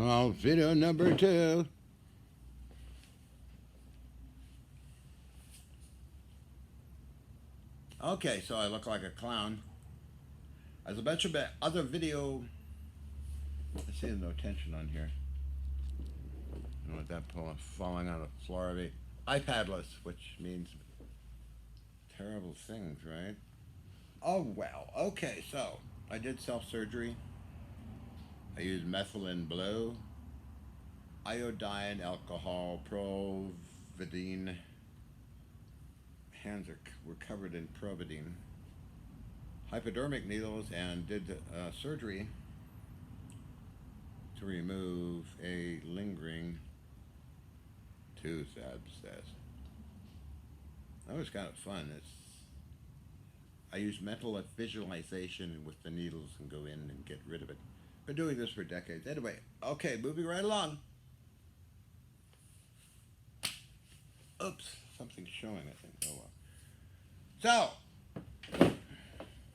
Oh, video number 2. Okay, so I look like a clown. As a bunch of other video. I see there's no tension on here. You know what that falling on the floor of the iPadless, which means terrible things, right? Oh well. Okay, so I did self surgery. I used methylene blue, iodine, alcohol, providine. Hands were covered in providine. Hypodermic needles, and did surgery to remove a lingering tooth abscess. That was kind of fun. I use mental visualization with the needles and go in and get rid of it. Been doing this for decades. Anyway, okay, moving right along. Oops, something's showing, I think. Oh well. So,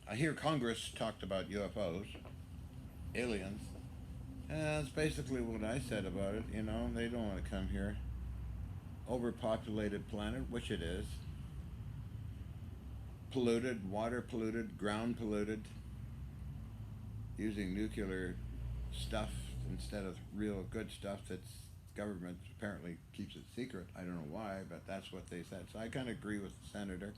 I hear Congress talked about UFOs, aliens, and that's basically what I said about it. You know, they don't want to come here. Overpopulated planet, which it is. Polluted, water polluted, ground polluted. Using nuclear stuff instead of real good stuff that's government apparently keeps it secret. I don't know why, but that's what they said. So I kind of agree with the senator.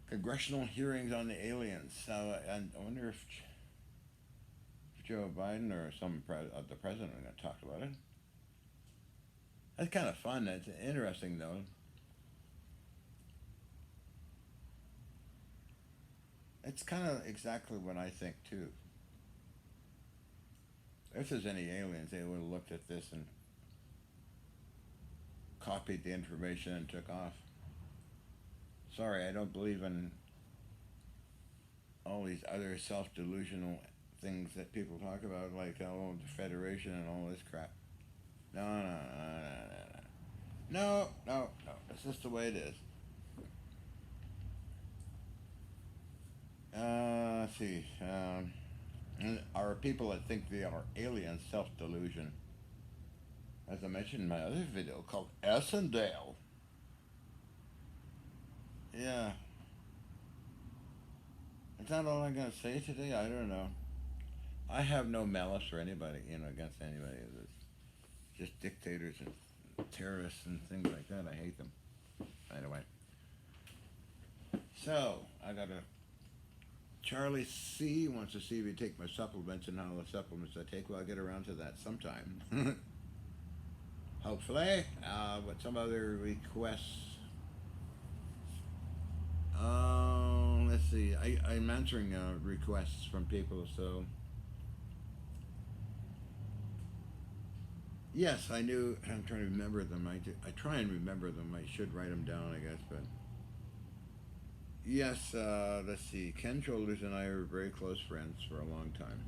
Congressional hearings on the aliens. So I wonder if Joe Biden or the president are going to talk about it. That's kind of fun. That's interesting, though. It's kind of exactly what I think, too. If there's any aliens, they would have looked at this and copied the information and took off. Sorry, I don't believe in all these other self-delusional things that people talk about, like the Federation and all this crap. No, no, no, no, no, no, no, no. It's just the way it is. Let's see. Are people that think they are aliens self-delusion? As I mentioned in my other video called Essendale. Yeah. Is that all I'm going to say today? I don't know. I have no malice for anybody, against anybody. It's just dictators and terrorists and things like that. I hate them. Anyway. So, I got a Charlie C. wants to see if you take my supplements and how the supplements I take. Well, I'll get around to that sometime. Hopefully. With some other requests. Let's see. I'm answering requests from people, so. Yes, I knew. I'm trying to remember them. I try and remember them. I should write them down, I guess, but. Yes, let's see. Ken Childers and I are very close friends for a long time.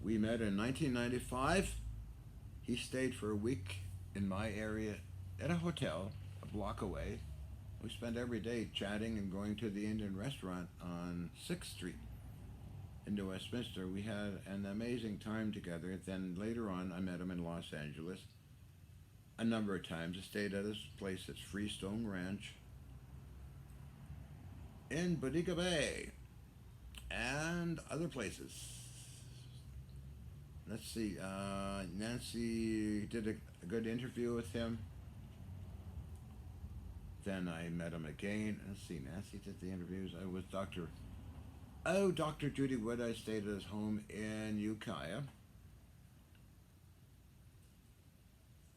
We met in 1995. He stayed for a week in my area at a hotel a block away. We spent every day chatting and going to the Indian restaurant on 6th Street into Westminster. We had an amazing time together. Then later on, I met him in Los Angeles a number of times. I stayed at his place at Freestone Ranch in Bodega Bay and other places. Let's see, Nancy did a good interview with him. Then I met him again. Let's see, Nancy did the interviews. I was Dr. Judy Wood. I stayed at his home in Ukiah.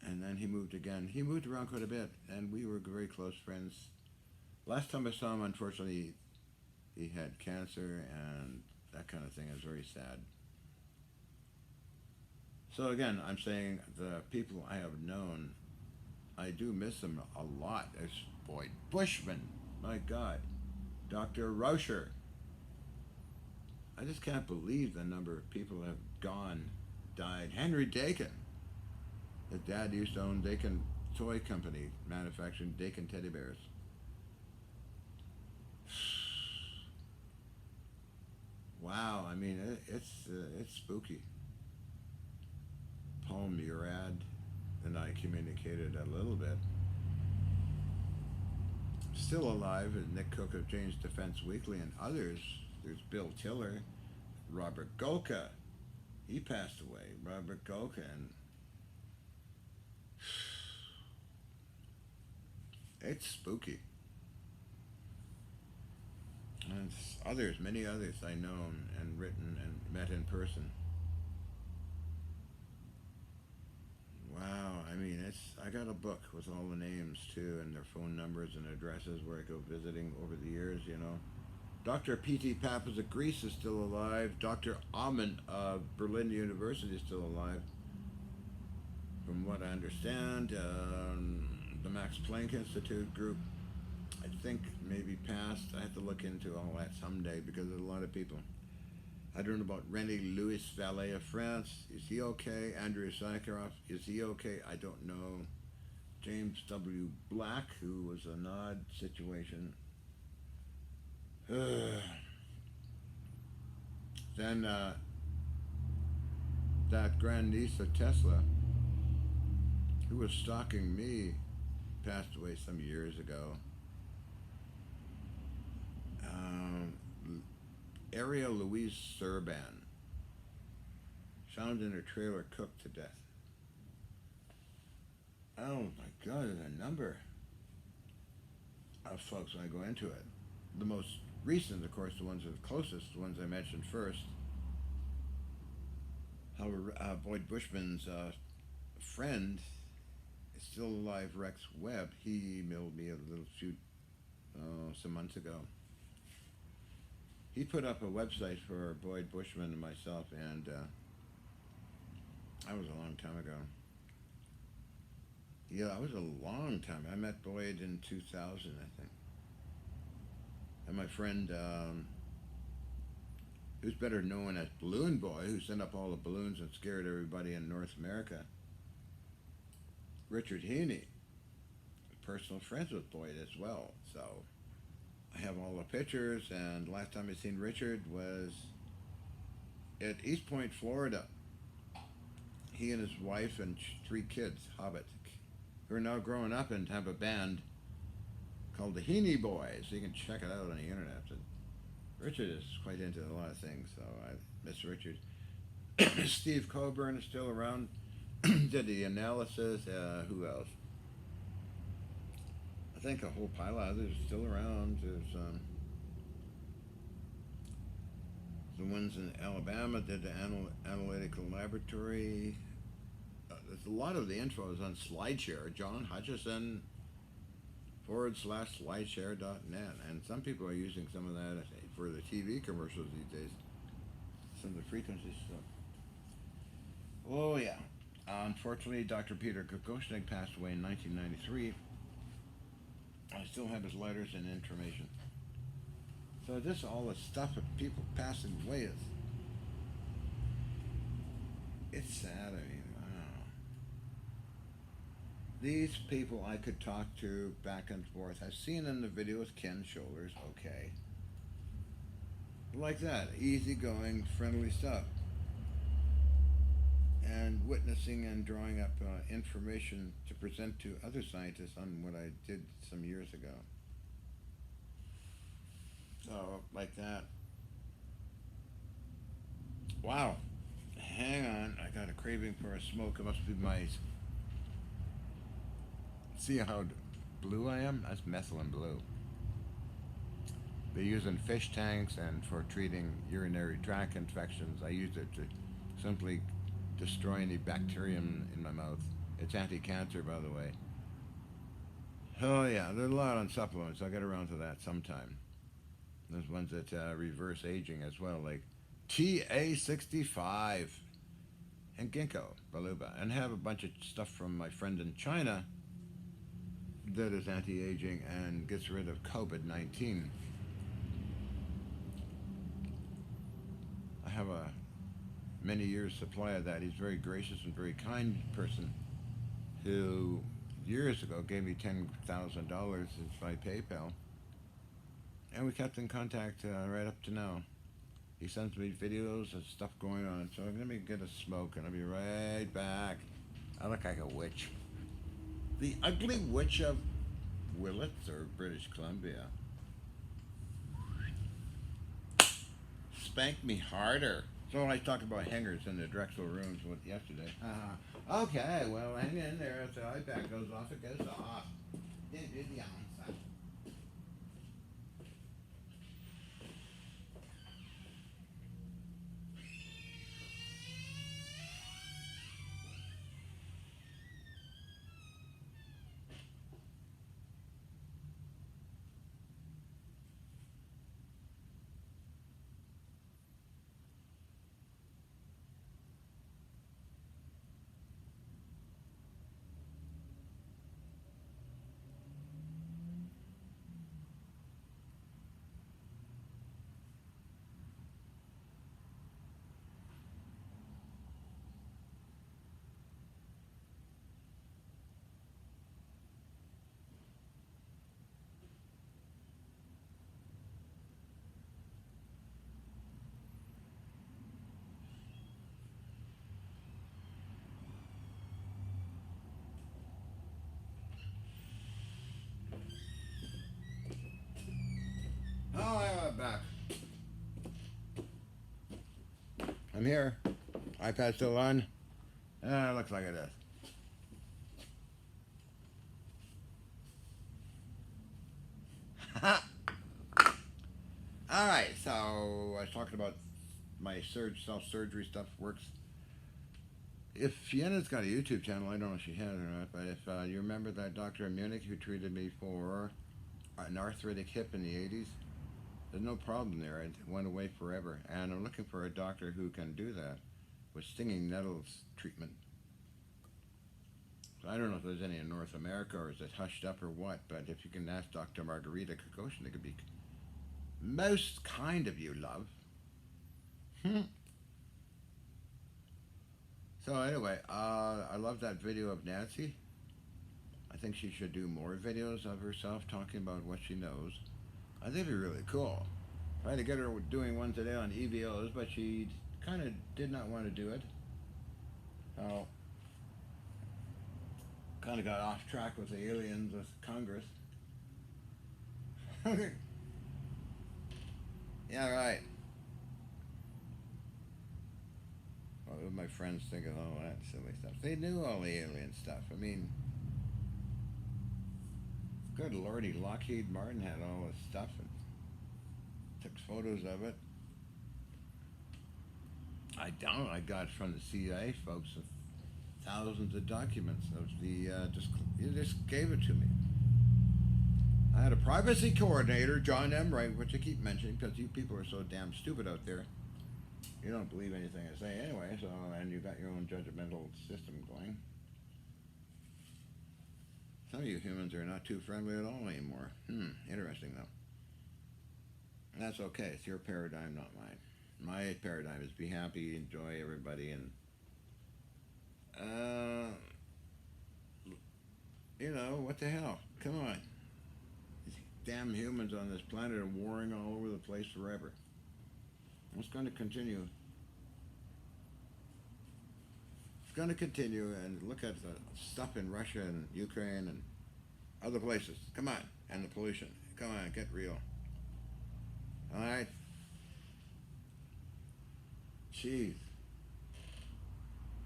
And then he moved again. He moved around quite a bit, and we were very close friends. Last time I saw him, unfortunately, he had cancer and that kind of thing. It was very sad. So again, I'm saying the people I have known, I do miss them a lot. There's Boyd Bushman, my God. Dr. Rauscher. I just can't believe the number of people have died. Henry Dakin. His dad used to own Dakin Toy Company, manufacturing Dakin teddy bears. Wow, I mean, it's spooky. Paul Murad and I communicated a little bit. Still alive is Nick Cook of Jane's Defense Weekly and others. There's Bill Tiller, Robert Golka. He passed away. Robert Golka, and it's spooky. And others, many others I know and written and met in person. Wow, I mean, it's. I got a book with all the names too, and their phone numbers and addresses where I go visiting over the years. Dr. P.T. Pappas of Greece is still alive. Dr. Amen of Berlin University is still alive. From what I understand, the Max Planck Institute group, I think, maybe passed. I have to look into all that someday because there's a lot of people. I don't know about René Louis Valet of France. Is he okay? Andrew Sakharov, is he okay? I don't know. James W. Black, who was an odd situation. Then that grandniece of Tesla, who was stalking me, passed away some years ago. Um, Ariel Louise Serban, found in her trailer cooked to death. Oh my God, there's a number of folks when I go into it. The most recent, of course, the ones that are the closest, the ones I mentioned first. However, Boyd Bushman's friend is still alive, Rex Webb. He emailed me a little few, some months ago. He put up a website for Boyd Bushman and myself, and that was a long time ago. Yeah, that was a long time. I met Boyd in 2000, I think. And my friend, who's better known as Balloon Boy, who sent up all the balloons and scared everybody in North America, Richard Heaney, personal friends with Boyd as well. So I have all the pictures, and last time I seen Richard was at East Point, Florida. He and his wife and three kids, Hobbit, who are now growing up and have a band called the Heaney Boys. You can check it out on the internet. But Richard is quite into a lot of things, so I miss Richard. Steve Coburn is still around. Did the analysis. Who else? I think a whole pile of others are still around. There's the ones in Alabama did the analytical laboratory. There's a lot of the info is on SlideShare. John Hutchison /slideshare.net, and some people are using some of that for the TV commercials these days. Some of the frequency stuff. Oh yeah. Unfortunately, Dr. Peter Kokoschnik passed away in 1993. I still have his letters and information. So this all the stuff of people passing away is, it's sad. I mean, wow. These people I could talk to back and forth. I've seen in the videos Ken Shoulders, okay. Like that, easygoing, friendly stuff. And witnessing and drawing up information to present to other scientists on what I did some years ago. So, like that. Wow. Hang on, I got a craving for a smoke. It must be my... See how blue I am? That's methylene blue. They use in fish tanks and for treating urinary tract infections. I use it to simply destroy any bacterium in my mouth. It's anti-cancer, by the way. Oh yeah, there's a lot on supplements. I'll get around to that sometime. There's ones that reverse aging as well, like TA65 and ginkgo biloba, and have a bunch of stuff from my friend in China that is anti-aging and gets rid of COVID-19. I have a many years supply of that. He's a very gracious and very kind person who years ago gave me $10,000 by PayPal, and we kept in contact right up to now. He sends me videos of stuff going on. So let me get a smoke and I'll be right back. I look like a witch. The ugly witch of Willits or British Columbia. Spank me harder. So I talked about hangers in the Drexel rooms with yesterday. Okay, well, hang in there. If the iPad goes off, it goes off. Didn't do the answer. Oh, I'm back. I'm here. iPad still on? Looks like it is. Alright, so I was talking about my self-surgery stuff works. If Fienna's got a YouTube channel, I don't know if she has or not, but if you remember that doctor in Munich who treated me for an arthritic hip in the 80s, there's no problem there. It went away forever. And I'm looking for a doctor who can do that with stinging nettles treatment. So I don't know if there's any in North America or is it hushed up or what, but if you can ask Dr. Margarita Kokoshin, it could be most kind of you, love. So anyway, I love that video of Nancy. I think she should do more videos of herself talking about what she knows. I think it'd be really cool. Tried to get her doing one today on EVOs, but she kind of did not want to do it. So, kind of got off track with the aliens with Congress. Yeah, right. What would my friends think of all that silly stuff? They knew all the alien stuff. I mean, good lordy, Lockheed Martin had all this stuff and took photos of it. I don't. I got from the CIA folks thousands of documents of the you just gave it to me. I had a privacy coordinator, John M. Wright, which I keep mentioning because you people are so damn stupid out there. You don't believe anything I say anyway, so, and you got your own judgmental system going. Some of you humans are not too friendly at all anymore. Interesting though. And that's okay. It's your paradigm, not mine. My paradigm is be happy, enjoy everybody, and you know, what the hell? Come on. These damn humans on this planet are warring all over the place forever. It's going to continue. It's going to continue, and look at the stuff in Russia and Ukraine and other places. Come on. And the pollution. Come on, get real. Alright? Jeez.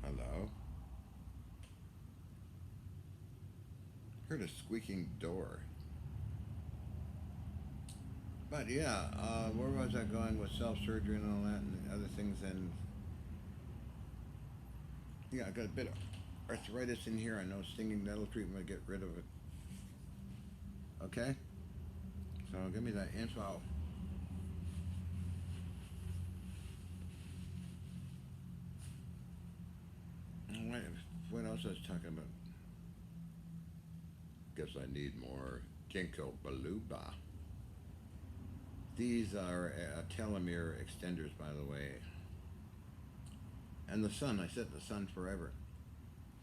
Hello? Heard a squeaking door. But yeah, where was I going with self-surgery and all that and other things? And yeah, I got a bit of arthritis in here. I know stinging nettle treatment will get rid of it. Okay? So give me that info. What else I was talking about? Guess I need more ginkgo biloba. These are telomere extenders, by the way. And the sun, I sit in the sun forever.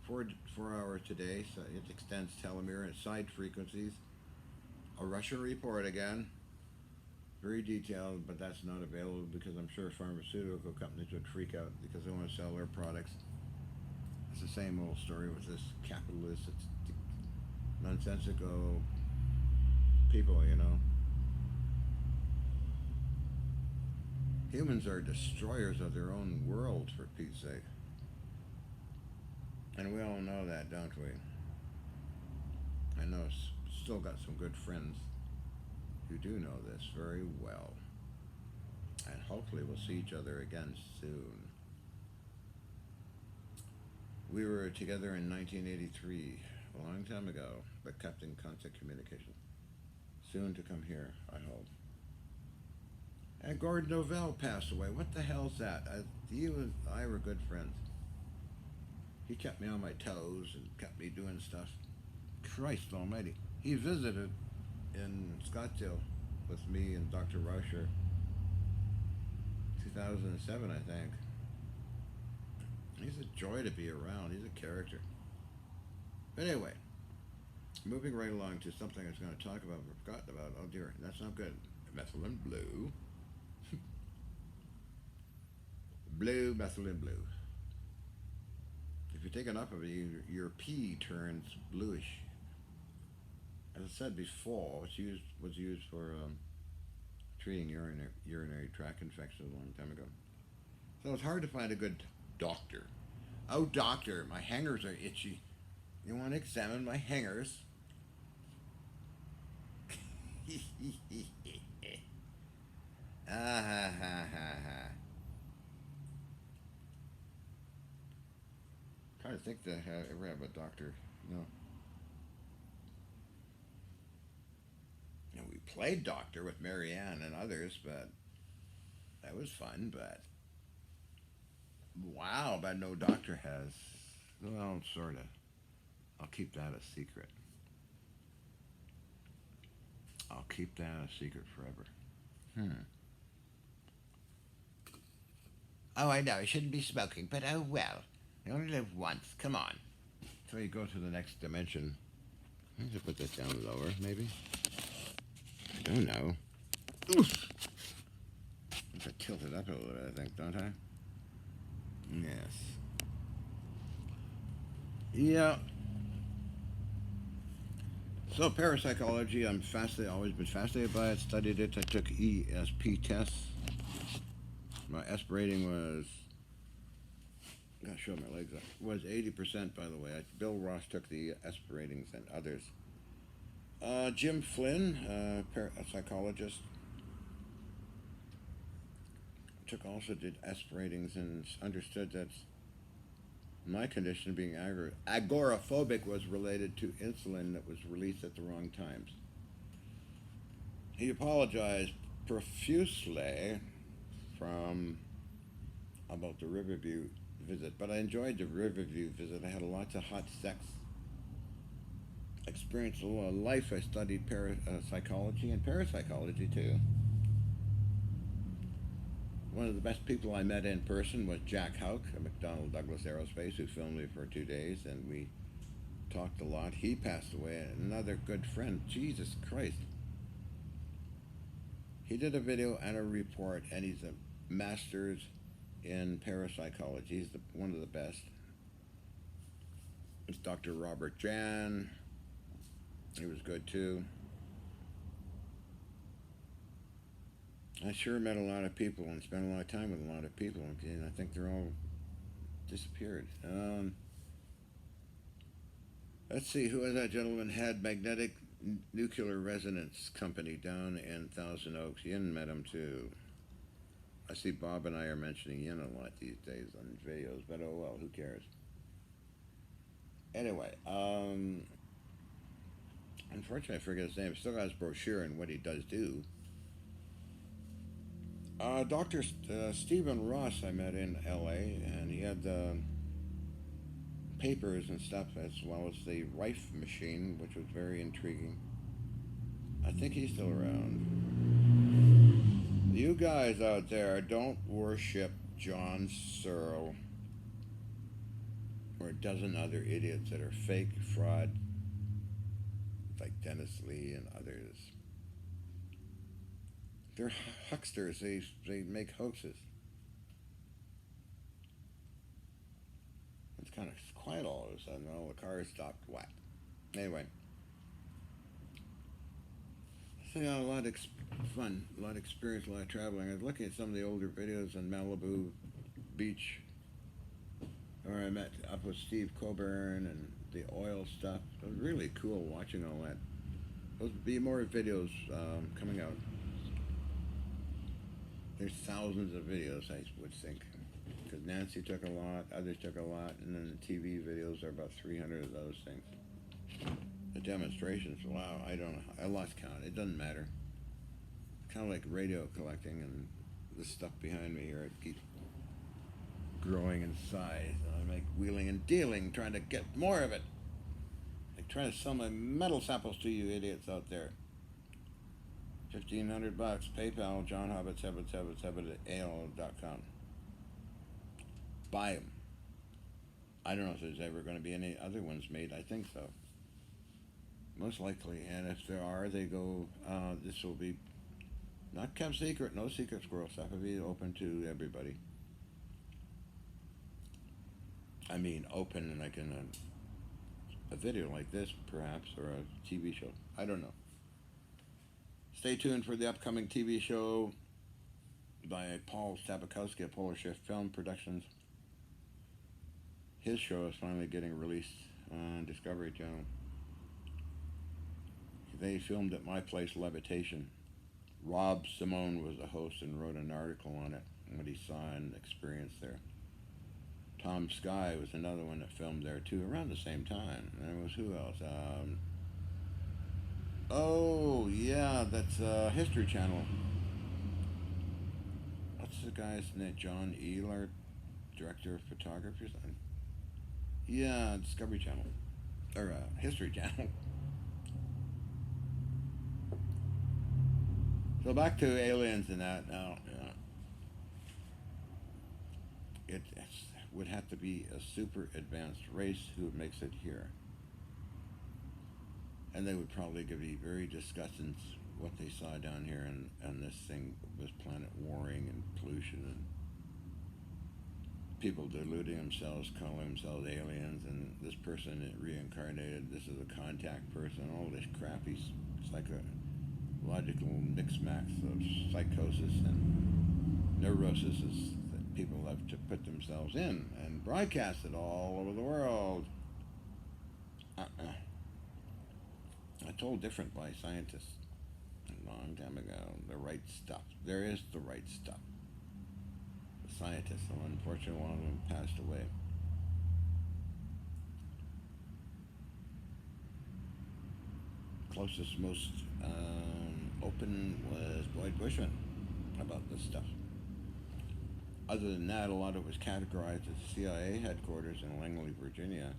4 hours today, so it extends telomere and side frequencies. A Russian report again. very detailed, but that's not available because I'm sure pharmaceutical companies would freak out because they want to sell their products. It's the same old story with this capitalist, it's nonsensical people, you know. Humans are destroyers of their own world, for Pete's sake. And we all know that, don't we? I know still got some good friends who do know this very well. And hopefully we'll see each other again soon. We were together in 1983, a long time ago, but kept in constant communication. Soon to come here, I hope. And Gordon Novell passed away. What the hell's that? You and I were good friends. He kept me on my toes and kept me doing stuff. Christ almighty. He visited in Scottsdale with me and Dr. Rauscher 2007, I think. He's a joy to be around. He's a character. But anyway, moving right along to something I was going to talk about but forgotten about. Oh dear, that's not good. Methylene blue. Blue, methylene blue. If you take enough of it, your pee turns bluish. As I said before, it was used for treating urinary tract infections a long time ago. So it's hard to find a good doctor. Oh, doctor, my hangers are itchy. You want to examine my hangers? Ah ha ha ha ha. Trying to think that I ever have a doctor. No. You know, we played doctor with Marianne and others, but that was fun. But wow, but no doctor has. Well, sort of. I'll keep that a secret. I'll keep that a secret forever. Hmm. Oh, I know, I shouldn't be smoking, but oh well. You only live once. Come on. So you go to the next dimension. I need to put this down lower, maybe? I don't know. Oof. I have to tilt it up a little bit, I think, don't I? Yes. Yeah. So parapsychology, I'm fascinated, always been fascinated by it, studied it. I took ESP tests. My aspirating was, gotta show my legs up, was 80%, by the way. Bill Ross took the aspiratings and others. Jim Flynn, a psychologist, also did aspiratings and understood that my condition, being agoraphobic, was related to insulin that was released at the wrong times. He apologized profusely about the Riverview visit, but I enjoyed the Riverview visit. I had lots of hot sex, experienced a lot of life. I studied psychology and parapsychology too. One of the best people I met in person was Jack Houck at McDonnell Douglas Aerospace, who filmed me for 2 days, and we talked a lot. He passed away. Another good friend. Jesus Christ. He did a video and a report, and he's a master's in parapsychology. He's one of the best. It's Dr. Robert Jan. He was good too. I sure met a lot of people and spent a lot of time with a lot of people, and I think they're all disappeared. Let's see, who was that gentleman? Had magnetic nuclear resonance company down in Thousand Oaks. Yin met him too. I see Bob and I are mentioning Yin a lot these days on videos, but oh well, who cares? Anyway, unfortunately I forget his name. Still got his brochure and what he does do. Dr. Stephen Ross I met in LA, and he had the papers and stuff as well as the Rife machine, which was very intriguing. I think he's still around. You guys out there, don't worship John Searle or a dozen other idiots that are fake fraud, like Dennis Lee and others. They're hucksters. They make hoaxes. It's kind of quiet all of a sudden. Oh, the car stopped. What? Anyway, so yeah, a lot of fun, a lot of experience, a lot of traveling. I was looking at some of the older videos on Malibu Beach, where I met up with Steve Coburn and the oil stuff. It was really cool watching all that. There'll be more videos coming out. There's thousands of videos, I would think, because Nancy took a lot, others took a lot, and then the TV videos are about 300 of those things. The demonstrations, wow, I don't know, I lost count. It doesn't matter. It's kind of like radio collecting, and the stuff behind me here, it keeps growing in size. And I'm like wheeling and dealing, trying to get more of it. Like trying to sell my metal samples to you idiots out there. $1,500. PayPal, johnhobbit777@AOL.com. Buy them. I don't know if there's ever going to be any other ones made. I think so. Most likely. And if there are, they go, this will be not kept secret, no secret squirrel stuff. It'll be open to everybody. I mean, open like in a video like this, perhaps, or a TV show. I don't know. Stay tuned for the upcoming TV show by Paul Stabakowski of Polar Shift Film Productions. His show is finally getting released on Discovery Channel. They filmed at my place, Levitation. Rob Simone was the host and wrote an article on it, and what he saw and experienced there. Tom Sky was another one that filmed there too, around the same time. And there was who else? Oh, yeah, that's History Channel. What's the guy's name? John Ehlert, director of photography or something? Yeah, Discovery Channel. Or History Channel. So back to aliens and that now. It would have to be a super advanced race who makes it here. And they would probably be very discussing what they saw down here, and this thing was planet warring and pollution and people deluding themselves, calling themselves aliens, and this person reincarnated, this is a contact person, all this crappy psychological mix-max of psychosis and neurosis that people have to put themselves in and broadcast it all over the world. Told different by scientists a long time ago. The right stuff. There is the right stuff. The scientists, and unfortunately one of them passed away. Closest, most open was Boyd Bushman about this stuff. Other than that, a lot of it was categorized as CIA headquarters in Langley, Virginia,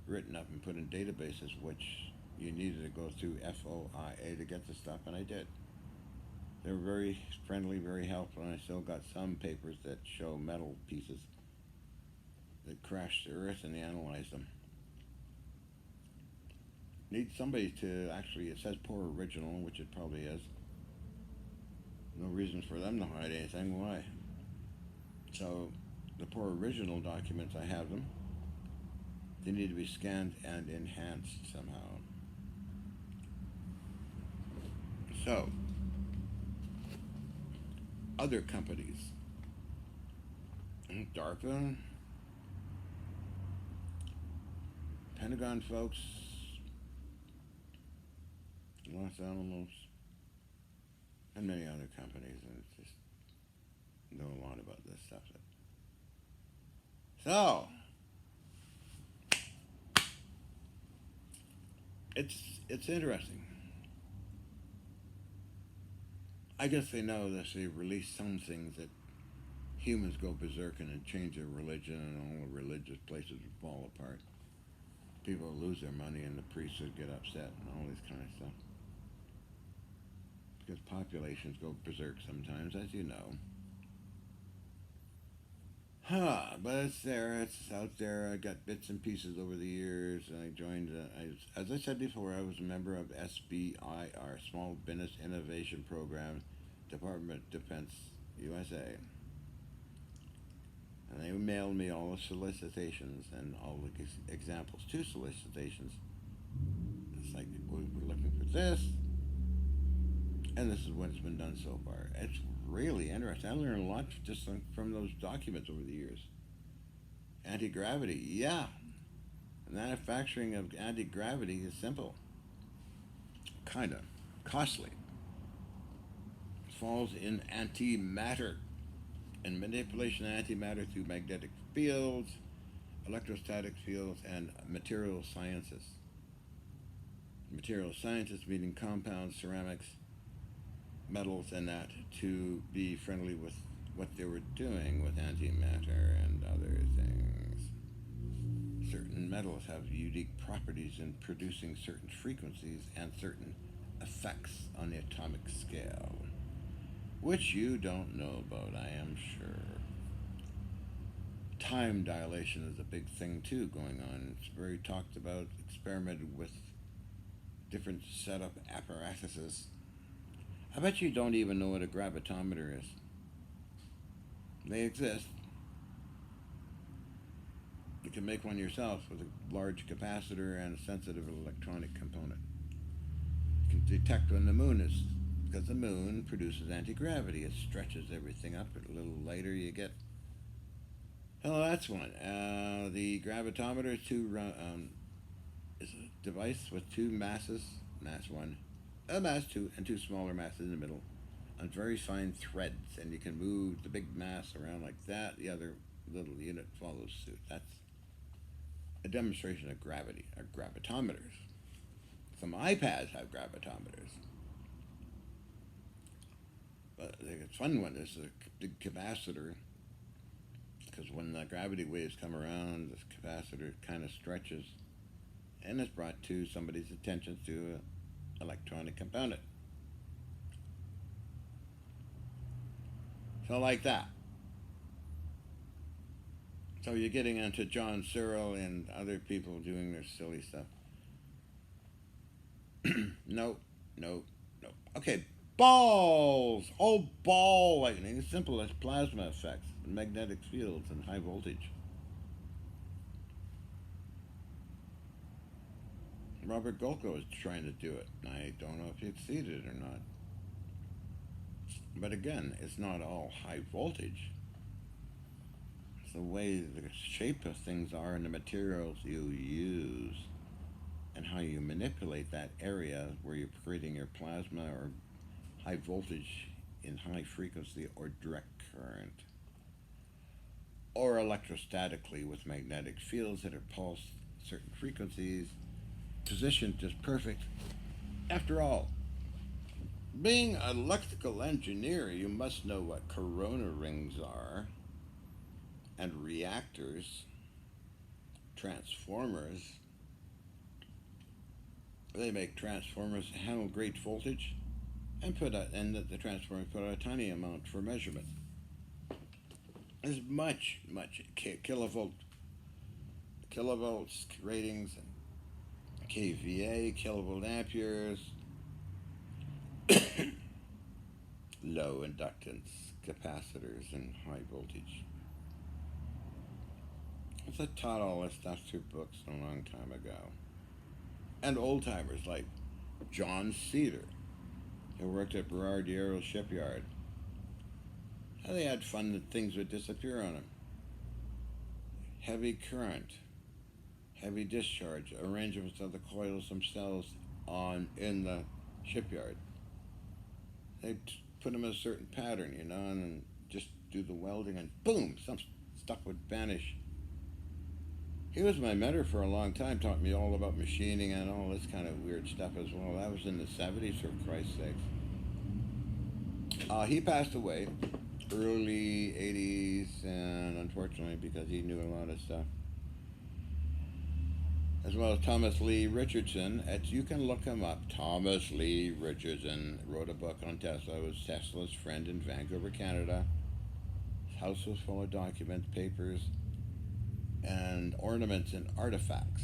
written up and put in databases, which you needed to go through FOIA to get the stuff, and I did. They were very friendly, very helpful, and I still got some papers that show metal pieces that crashed the Earth, and they analyzed them. Need somebody to actually, it says poor original, which it probably is. No reason for them to hide anything, why? So, the poor original documents, I have them. They need to be scanned and enhanced somehow. So, other companies, DARPA, Pentagon folks, Los Alamos, and many other companies, and just know a lot about this stuff. So, it's interesting. I guess they know that they release some things that humans go berserk and change their religion, and all the religious places would fall apart. People would lose their money, and the priests would get upset, and all this kind of stuff. Because populations go berserk sometimes, as you know. But it's there, it's out there. I got bits and pieces over the years. I joined, as I said before, I was a member of SBI, our Small Business Innovation Program, Department of Defense, USA, and they mailed me all the solicitations and all the examples to solicitations. It's like, we're looking for this, and this is what's been done so far. It's really interesting. I learned a lot just from those documents over the years. Anti-gravity, yeah. Manufacturing of anti-gravity is simple, kind of costly. It falls in antimatter, and manipulation of antimatter through magnetic fields, electrostatic fields, and material sciences. Material sciences meaning compounds, ceramics, metals, and that to be friendly with what they were doing with antimatter and other things. Certain metals have unique properties in producing certain frequencies and certain effects on the atomic scale, which you don't know about, I am sure. Time dilation is a big thing too going on. It's very talked about, experimented with different setup apparatuses. I bet you don't even know what a gravitometer is. They exist. You can make one yourself with a large capacitor and a sensitive electronic component. You can detect when the moon is, because the moon produces anti-gravity. It stretches everything up. A little lighter you get. Oh, that's one. The gravitometer is a device with two masses, mass one, a mass two, and two smaller masses in the middle, on very fine threads, and you can move the big mass around like that. The other little unit follows suit. That's a demonstration of gravity, or gravitometers. Some iPads have gravitometers. But the fun one is a big capacitor, because when the gravity waves come around, this capacitor kind of stretches, and it's brought to somebody's attention to an electronic component. So like that. So you're getting into John Searle and other people doing their silly stuff. No. Okay, balls! Oh, ball lightning. It's simple as plasma effects, and magnetic fields, and high voltage. Robert Golko is trying to do it. I don't know if he succeeded or not. But again, it's not all high voltage. It's the way the shape of things are and the materials you use and how you manipulate that area where you're creating your plasma or high voltage in high frequency or direct current. Or electrostatically with magnetic fields that are pulsed certain frequencies, positioned just perfect. After all, being an electrical engineer, you must know what corona rings are, and reactors, transformers. They make transformers handle great voltage, and the transformers put out a tiny amount for measurement. There's much kilovolts ratings, and kVA, kilovolt amperes, low inductance capacitors, and high voltage. I taught all this stuff through books a long time ago. And old timers like John Cedar, who worked at Berardiero shipyard. How they had fun that things would disappear on them. Heavy current, heavy discharge, arrangements of the coils themselves in the shipyard. They'd put them in a certain pattern, and then just do the welding, and boom, some stuff would vanish. He was my mentor for a long time, taught me all about machining and all this kind of weird stuff as well. That was in the 70s, for Christ's sakes. He passed away early 80s, and unfortunately, because he knew a lot of stuff. As well as Thomas Lee Richardson. You can look him up. Thomas Lee Richardson wrote a book on Tesla. It was Tesla's friend in Vancouver, Canada. His house was full of documents, papers, and ornaments and artifacts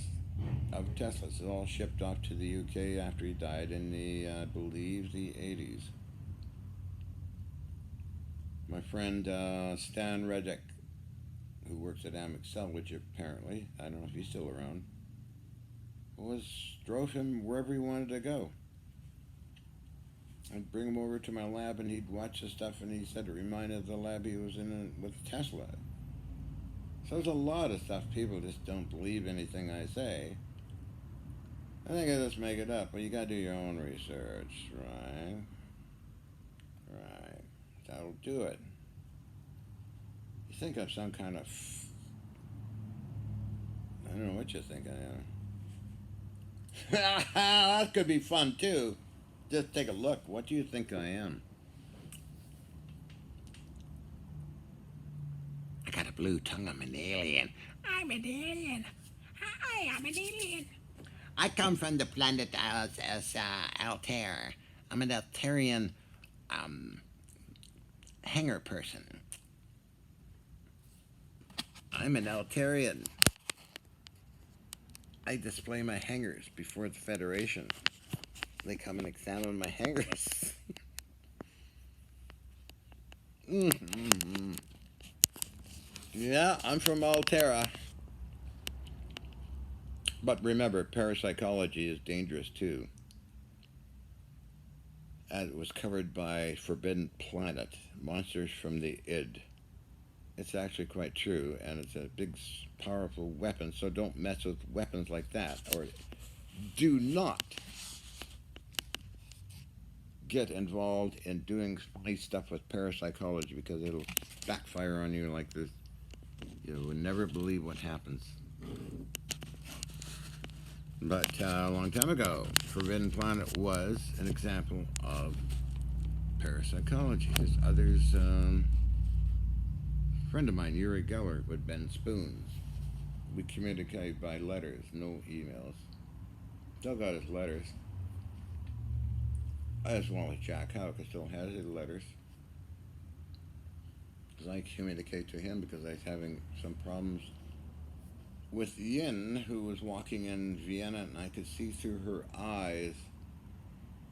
of Tesla's. It all shipped off to the UK after he died in the, I believe, the 80s. My friend Stan Reddick, who works at Amex Salvage apparently, I don't know if he's still around, was drove him wherever he wanted to go. I'd bring him over to my lab and he'd watch the stuff and he said it reminded of the lab he was in with Tesla. So there's a lot of stuff people just don't believe anything I say. I think I just make it up. Well, you gotta do your own research, right? Right. That'll do it. You think I'm some kind of... I don't know what you think I am. That could be fun too. Just take a look. What do you think I am? I got a blue tongue. I'm an alien. I'm an alien. Hi, I'm an alien. I come from the planet Altair. I'm an Altarian hanger person. I'm an Altarian. I display my hangers before the Federation. They come and examine my hangers. Mm-hmm. Yeah, I'm from Altera. But remember, parapsychology is dangerous too. As it was covered by Forbidden Planet, Monsters from the Id. It's actually quite true, and it's a big, powerful weapon, so don't mess with weapons like that, or do not get involved in doing funny stuff with parapsychology because it'll backfire on you like this. You would never believe what happens. But a long time ago, Forbidden Planet was an example of parapsychology. There's others. A friend of mine, Uri Geller, would bend spoons. We communicate by letters, no emails. Still got his letters. As well as Jack Houck still has his letters. Because I communicate to him because I was having some problems with Yin, who was walking in Vienna, and I could see through her eyes.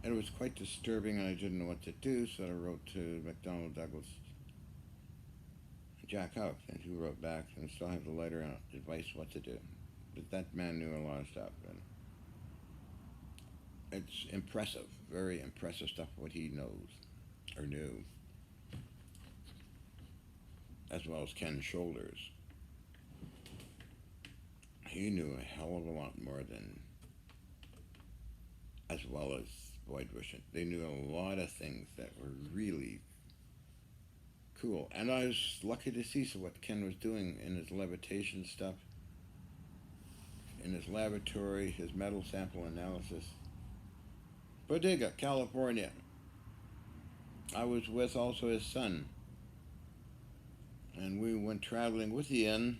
And it was quite disturbing, and I didn't know what to do, so I wrote to McDonnell Douglas, Jack Houck, and he wrote back, and still have the letter on advice what to do. But that man knew a lot of stuff, and it's impressive, very impressive stuff, what he knows, or knew. As well as Ken Shoulders. He knew a hell of a lot more than, as well as Boyd Wishart. They knew a lot of things that were really cool. And I was lucky to see what Ken was doing in his levitation stuff, in his laboratory, his metal sample analysis. Bodega, California. I was with also his son. And we went traveling with Ian.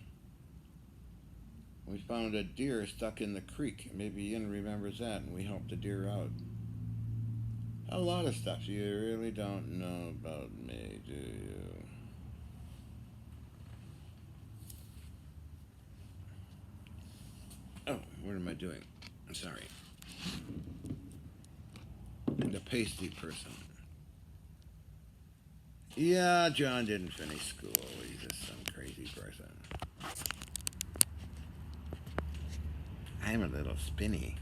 We found a deer stuck in the creek. Maybe Ian remembers that, and we helped the deer out. A lot of stuff you really don't know about me, do you? Oh, what am I doing? I'm sorry. The pasty person. Yeah, John didn't finish school. He's just some crazy person. I'm a little spinny.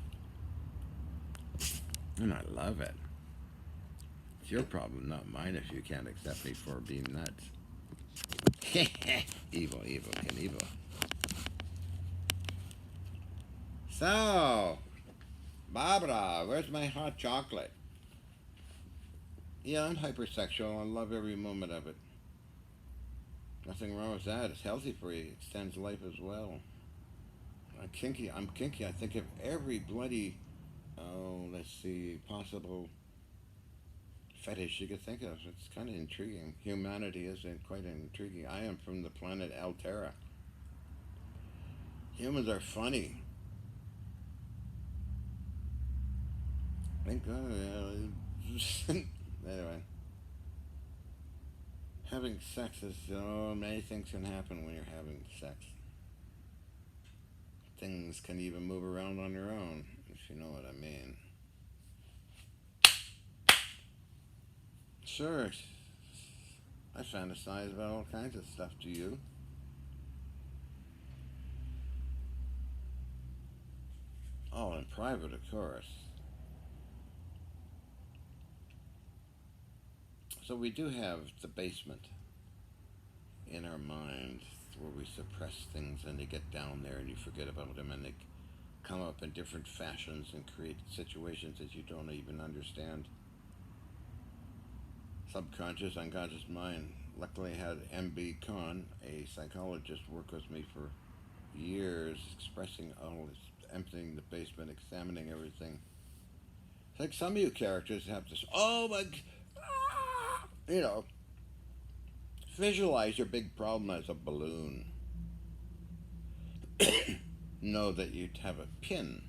And I love it. It's your problem, not mine, if you can't accept me for being nuts. Evil, evil, Knievel. So, Barbara, where's my hot chocolate? Yeah, I'm hypersexual. I love every moment of it. Nothing wrong with that. It's healthy for you. It extends life as well. I'm kinky. I think of every bloody, let's see, possible fetish you could think of. It's kind of intriguing. Humanity is quite intriguing. I am from the planet Altera. Humans are funny. Thank God. Anyway. Having sex is, many things can happen when you're having sex. Things can even move around on their own, if you know what I mean. Sure. I fantasize about all kinds of stuff. Do you? Oh, in private, of course. So we do have the basement in our mind where we suppress things and they get down there and you forget about them and they come up in different fashions and create situations that you don't even understand. Subconscious, unconscious mind. Luckily, I had MB Khan, a psychologist, work with me for years, expressing all this, emptying the basement, examining everything. It's like some of you characters have this, oh my, you know, visualize your big problem as a balloon. Know that you have a pin.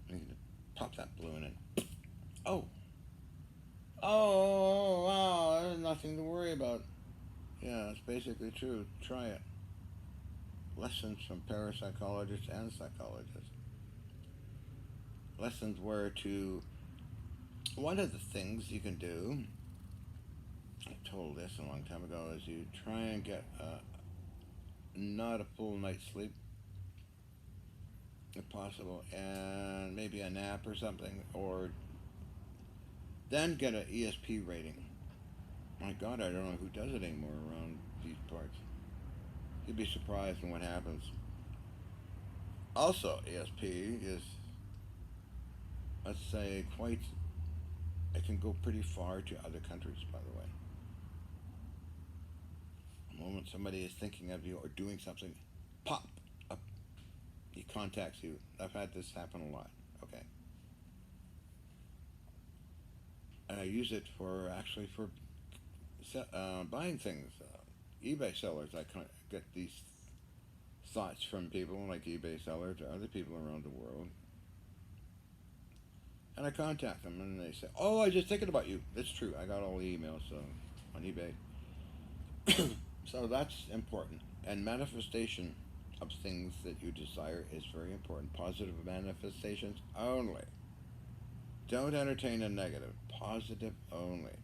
You can pop that balloon in. Oh, oh, wow, there's nothing to worry about. Yeah, it's basically true. Try it. Lessons from parapsychologists and psychologists. Lessons were to, one of the things you can do, I told this a long time ago, is you try and get not a full night's sleep, if possible, and maybe a nap or something, or then get an ESP rating. My God, I don't know who does it anymore around these parts. You'd be surprised in what happens. Also, ESP is, let's say, quite, it can go pretty far to other countries, by the way. The moment somebody is thinking of you or doing something, pop, up, he contacts you. I've had this happen a lot. Okay. And I use it for, actually, for buying things. eBay sellers, I get these thoughts from people like eBay sellers or other people around the world. And I contact them and they say, oh, I was just thinking about you. It's true. I got all the emails on eBay. So that's important. And manifestation of things that you desire is very important. Positive manifestations only. Don't entertain a negative. Positive only.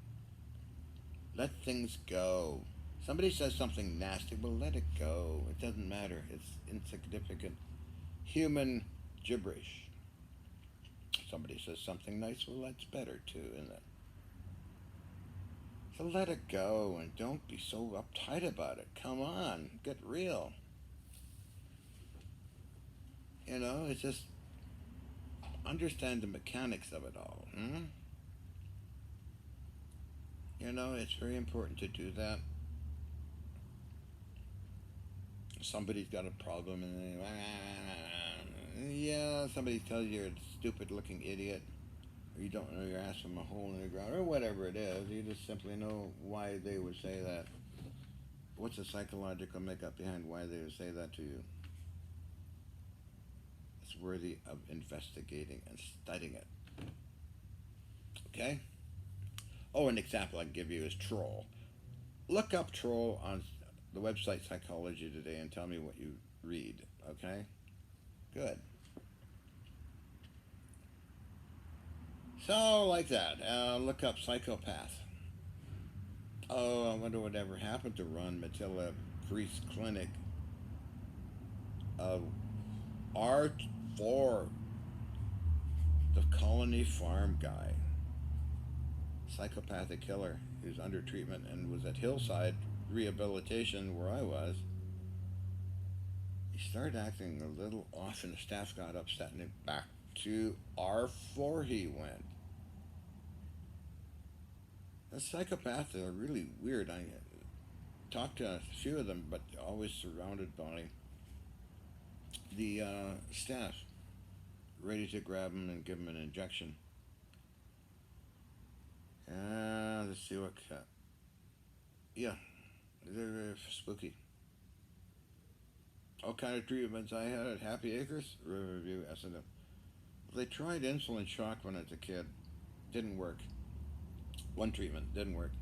Let things go. Somebody says something nasty, well, let it go. It doesn't matter. It's insignificant human gibberish. Somebody says something nice, well, that's better too, isn't it? So let it go and don't be so uptight about it. Come on, get real. You know, it's just understand the mechanics of it all. You know, it's very important to do that. Somebody's got a problem and they, yeah, somebody tells you you're a stupid looking idiot, or you don't know your ass from a hole in the ground, or whatever it is. You just simply know why they would say that. What's the psychological makeup behind why they would say that to you? It's worthy of investigating and studying it. Okay? Oh, an example I can give you is troll. Look up troll on the website Psychology Today and tell me what you read, okay? Good. So, like that. Look up psychopath. Oh, I wonder whatever happened to Ron Matilda Priest Clinic. R4, the Colony Farm guy. Psychopathic killer who's under treatment and was at Hillside Rehabilitation where I was. He started acting a little off and the staff got upset and back to R4 he went. The psychopaths are really weird. I talked to a few of them, but always surrounded by the staff ready to grab him and give him an injection. Let's see what. Yeah, they're spooky. All kind of treatments I had at Happy Acres, Riverview, S&M. They tried insulin shock when I was a kid. Didn't work. One treatment, didn't work.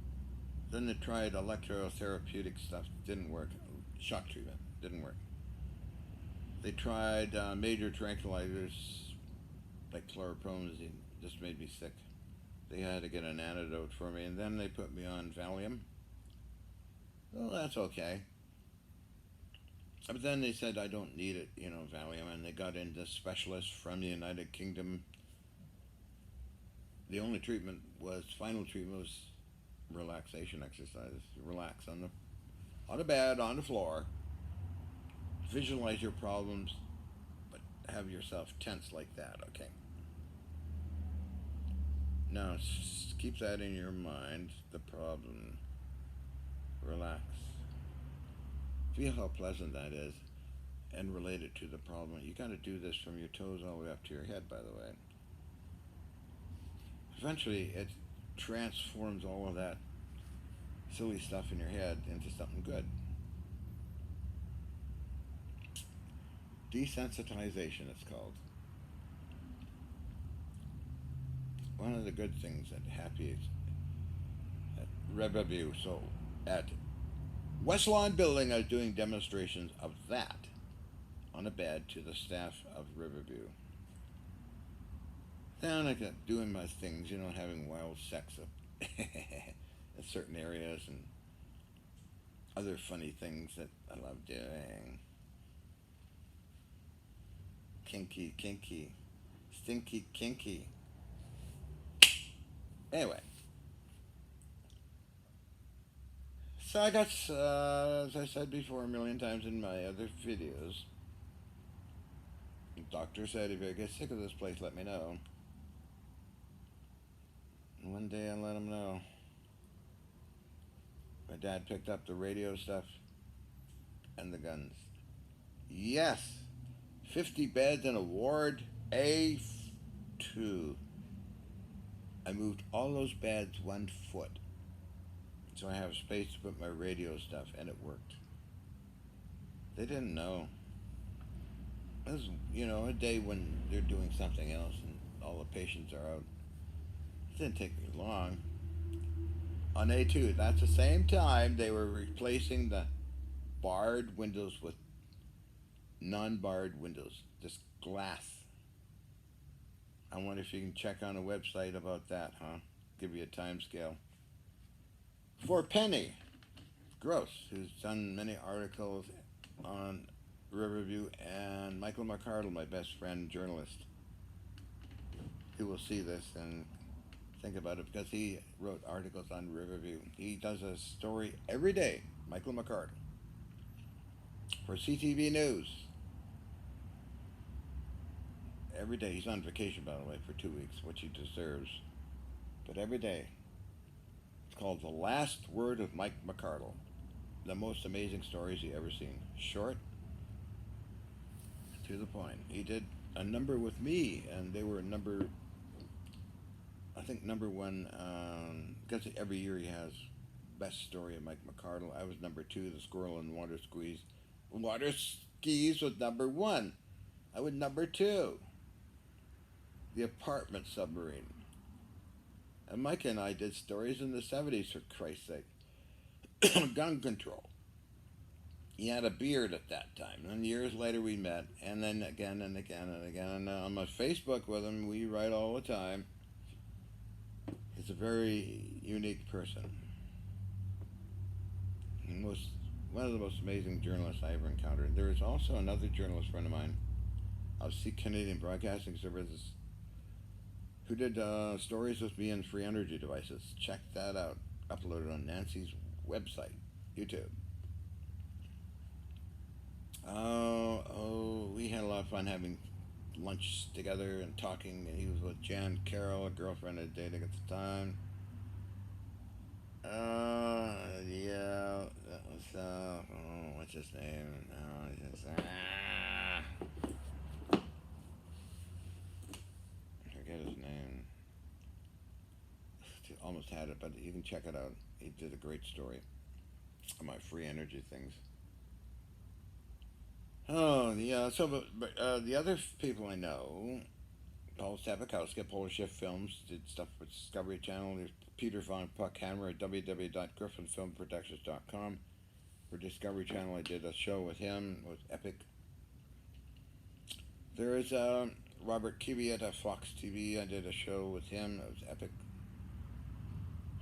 Then they tried electrotherapeutic stuff, didn't work. Shock treatment, didn't work. They tried major tranquilizers like chloropromazine, just made me sick. They had to get an antidote for me, and then they put me on Valium. Well, that's okay. But then they said I don't need it, Valium, and they got into specialists from the United Kingdom. The only final treatment was relaxation exercises. Relax on the bed, on the floor. Visualize your problems, but have yourself tense like that, okay? Now, keep that in your mind, the problem. Relax. Feel how pleasant that is and relate it to the problem. You got to do this from your toes all the way up to your head, by the way. Eventually, it transforms all of that silly stuff in your head into something good. Desensitization, it's called. One of the good things at Riverview, so at West Lawn Building, I was doing demonstrations of that on a bed to the staff of Riverview. Then I got doing my things, having wild sex in certain areas and other funny things that I love doing. Kinky, stinky, kinky. Anyway, so I got, as I said before a million times in my other videos, the doctor said, if you get sick of this place, let me know. And one day I let him know. My dad picked up the radio stuff and the guns. Yes, 50 beds in a ward A2. I moved all those beds 1 foot. So I have space to put my radio stuff, and it worked. They didn't know. It was, a day when they're doing something else and all the patients are out. It didn't take me long. On A2, that's the same time they were replacing the barred windows with non-barred windows, just glass. I wonder if you can check on a website about that, huh? Give you a time scale. For Penny Gross, who's done many articles on Riverview, and Michael McCardle, my best friend, journalist, who will see this and think about it because he wrote articles on Riverview. He does a story every day, Michael McCardle, for CTV News. Every day. He's on vacation, by the way, for 2 weeks, which he deserves. But every day. It's called The Last Word of Mike McCardle. The most amazing stories you ever seen. Short, to the point. He did a number with me, and they were number one, because every year he has best story of Mike McCardle. I was number 2, The Squirrel and Water Skis was number 1. I was number 2. The Apartment Submarine. And Mike and I did stories in the 70s, for Christ's sake. Gun control. He had a beard at that time. And years later we met, and then again and again and again. And I'm on Facebook with him. We write all the time. He's a very unique person. One of the most amazing journalists I ever encountered. There is also another journalist friend of mine, of Canadian Broadcasting Services, who did stories with me on free energy devices. Check that out. Uploaded on Nancy's website, YouTube. We had a lot of fun having lunch together and talking. And he was with Jan Carroll, a girlfriend I dated at the time. Yeah, that was, what's his name? Forget his name. Almost had it, but you can check it out. He did a great story on my free energy things. Oh, yeah. So, but the other people I know, Paul Stapakowski, Polar Shift Films, did stuff with Discovery Channel. There's Peter Von Puckhammer at www.griffinfilmproductions.com. For Discovery Channel, I did a show with him. It was epic. There is Robert Kiviat at Fox TV. I did a show with him. It was epic.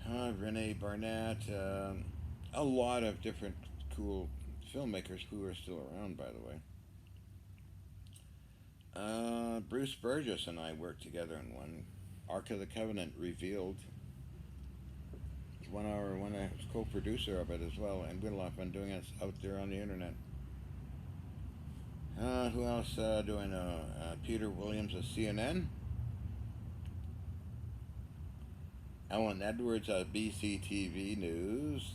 Renee Barnett, a lot of different cool filmmakers who are still around, by the way. Bruce Burgess and I worked together in one. Ark of the Covenant Revealed. One I was co-producer of it as well, and we had a lot of fun doing it out there on the internet. Who else do I know? Peter Williams of CNN. Alan Edwards of BCTV News.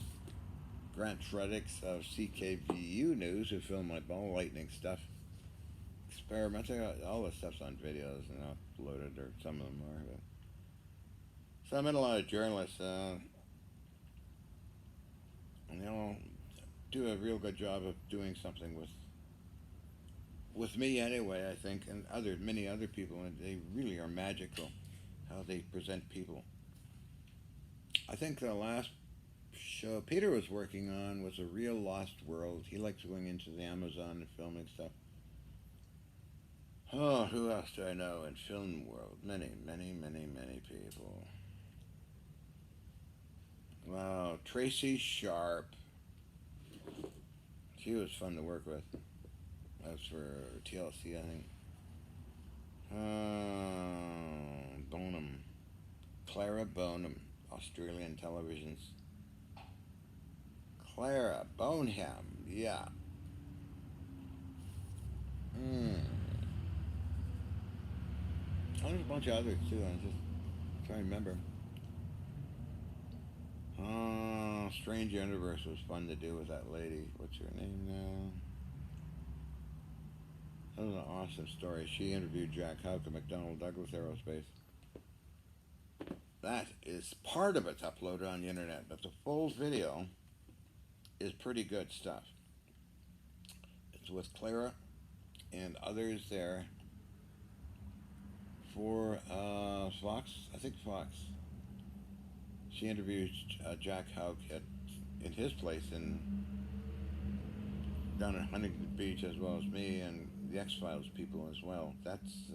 Grant Shreddix of CKVU News, who filmed my ball lightning stuff. Experiments, all the stuff's on videos and uploaded, or some of them are. But. So I met a lot of journalists, and do a real good job of doing something with me anyway, I think, and many other people, and they really are magical how they present people. I think the last show Peter was working on was A Real Lost World. He likes going into the Amazon and filming stuff. Oh, who else do I know in film world? Many, many, many, many people. Wow, Tracy Sharp. She was fun to work with. That's for TLC, I think. Bonham. Clara Bonham, Australian televisions. Clara Bonham, yeah. There's a bunch of others too. I'm just trying to remember. Strange Universe was fun to do with that lady. What's her name now? That was an awesome story. She interviewed Jack Houck at McDonnell Douglas Aerospace. That is part of it's uploaded on the internet, but the full video is pretty good stuff. It's with Clara and others there for Fox. I think Fox. She interviewed Jack Houck in his place down at Huntington Beach, as well as me and the X-Files people as well. That's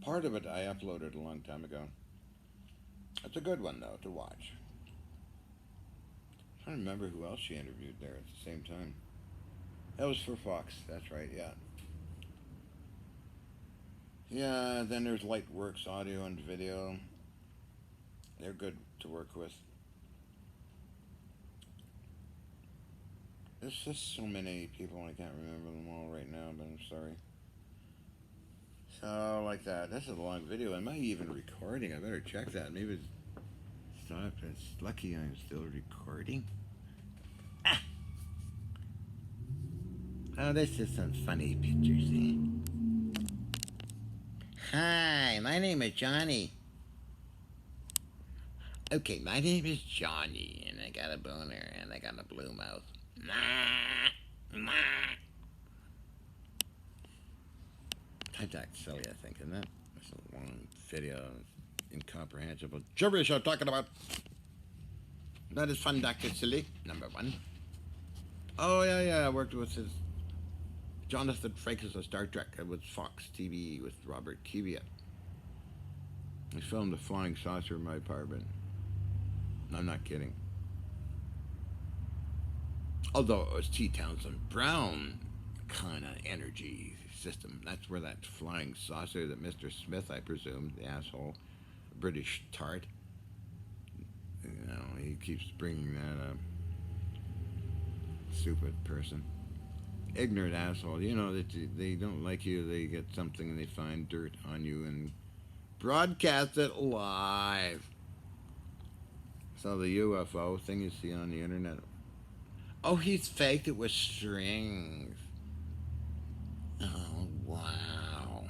part of it I uploaded a long time ago. It's a good one, though, to watch. I'm trying to remember who else she interviewed there at the same time. That was for Fox, that's right, yeah. Yeah, then there's Lightworks Audio and Video. They're good to work with. There's just so many people, I can't remember them all right now, but I'm sorry. So, like that. That's a long video. Am I even recording? I better check that. Maybe it's stopped. It's lucky I'm still recording. Ah! Oh, this is some funny pictures, eh? Hi, my name is Johnny. Okay, my name is Johnny, and I got a boner, and I got a blue mouth. Typed act silly, I think, isn't it? It's a long video, incomprehensible gibberish I'm talking about. That is fun, Dr. Silly, number one. Oh, yeah, I worked with Jonathan Frakes of Star Trek with Fox TV with Robert Kiviat. I filmed a flying saucer in my apartment. I'm not kidding. Although it was T. Townsend Brown kind of energy system. That's where that flying saucer that Mr. Smith, I presume, the asshole, British tart, he keeps bringing that up. Stupid person. Ignorant asshole. That they don't like you, they get something and they find dirt on you and broadcast it live. So the UFO thing you see on the internet. Oh, he's faked it with strings. Oh, wow.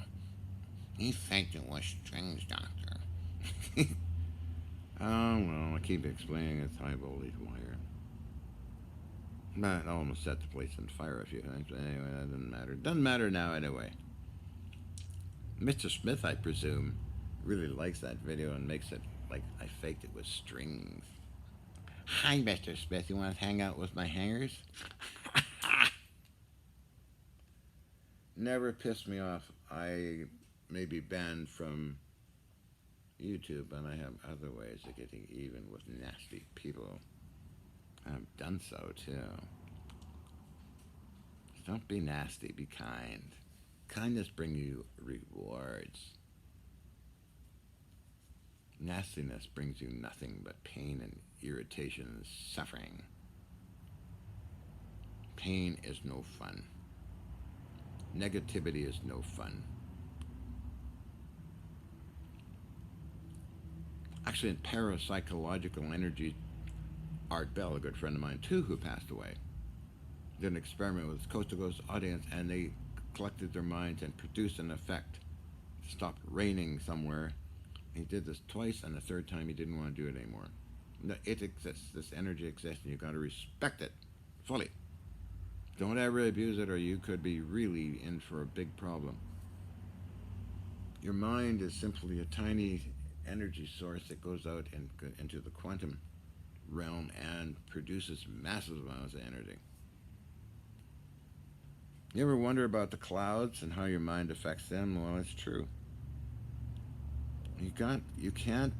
He faked it with strings, Doctor. Oh, well, I keep explaining it's high voltage wire. That almost set the place on fire a few times, but anyway, that doesn't matter. Doesn't matter now anyway. Mr. Smith, I presume, really likes that video and makes it like I faked it with strings. Hi, Mr. Smith. You want to hang out with my hangers? Never pissed me off. I may be banned from YouTube, and I have other ways of getting even with nasty people. I've done so too. Don't be nasty, be kind. Kindness brings you rewards. Nastiness brings you nothing but pain and irritation and suffering. Pain is no fun. Negativity is no fun. Actually, in parapsychological energy, Art Bell, a good friend of mine too, who passed away, did an experiment with his coast to coast audience, and they collected their minds and produced an effect. It stopped raining somewhere. He did this twice, and the third time he didn't want to do it anymore. It exists. This energy exists, and you've got to respect it fully. Don't ever abuse it, or you could be really in for a big problem. Your mind is simply a tiny energy source that goes out into the quantum realm and produces massive amounts of energy. You ever wonder about the clouds and how your mind affects them? Well, it's true. You can't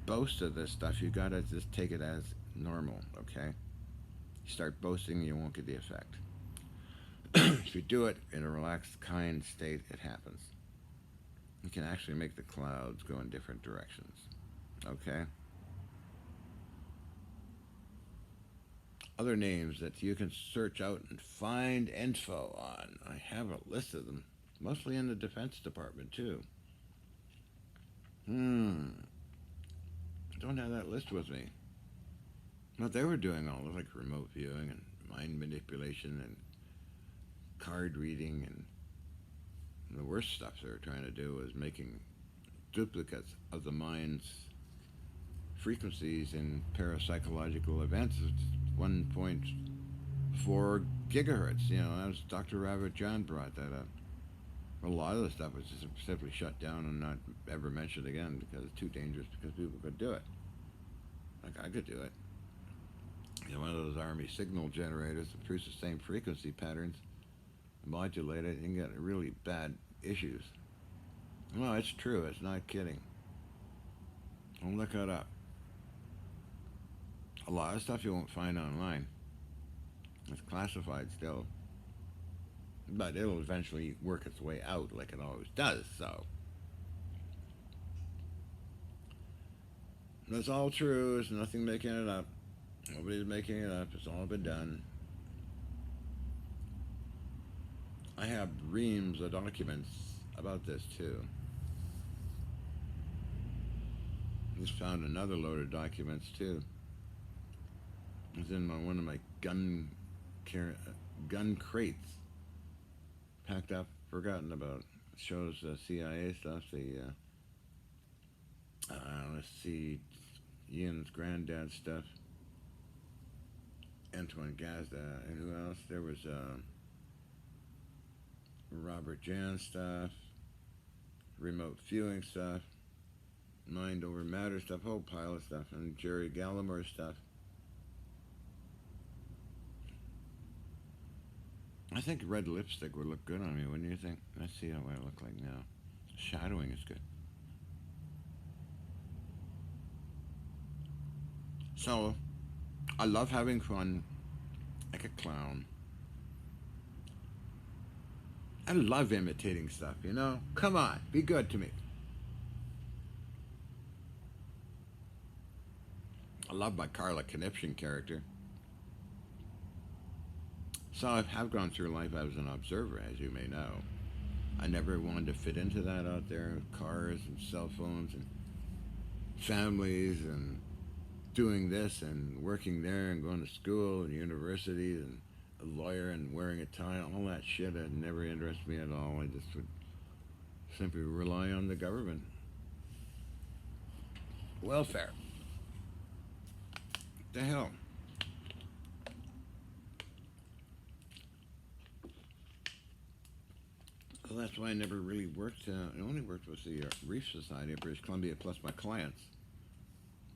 boast of this stuff. You gotta just take it as normal, okay? You start boasting, you won't get the effect. If you do it in a relaxed, kind state, it happens. You can actually make the clouds go in different directions, okay? Other names that you can search out and find info on. I have a list of them, mostly in the Defense Department too. Don't have that list with me. What they were doing all was like remote viewing and mind manipulation and card reading, and the worst stuff they were trying to do was making duplicates of the mind's frequencies in parapsychological events. 1.4 gigahertz. That was Dr. Robert John brought that up. A lot of the stuff was just simply shut down and not ever mentioned again because it's too dangerous, because people could do it. Like I could do it. One of those army signal generators that produce the same frequency patterns, modulate it, and get really bad issues. No, it's true. It's not kidding. Don't look it up. A lot of stuff you won't find online. It's classified still. But it'll eventually work its way out like it always does, so. That's all true. There's nothing making it up. Nobody's making it up. It's all been done. I have reams of documents about this too. Just found another load of documents too. It's in one of my gun crates, packed up, forgotten about. It shows CIA stuff. Let's see, Ian's granddad stuff, Antoine Gazda, and who else? There was Robert Jan stuff, remote viewing stuff, mind over matter stuff, whole pile of stuff, and Jerry Gallimore stuff. I think red lipstick would look good on me, wouldn't you think? Let's see how I look like now. Shadowing is good. So, I love having fun like a clown. I love imitating stuff, Come on, be good to me. I love my Carla Conniption character. So I have gone through life as an observer, as you may know. I never wanted to fit into that out there, cars and cell phones and families and doing this and working there and going to school and university and a lawyer and wearing a tie. All that shit had never interested me at all. I just would simply rely on the government. Welfare. What the hell? So that's why I never really worked. I only worked with the Reef Society of British Columbia, plus my clients,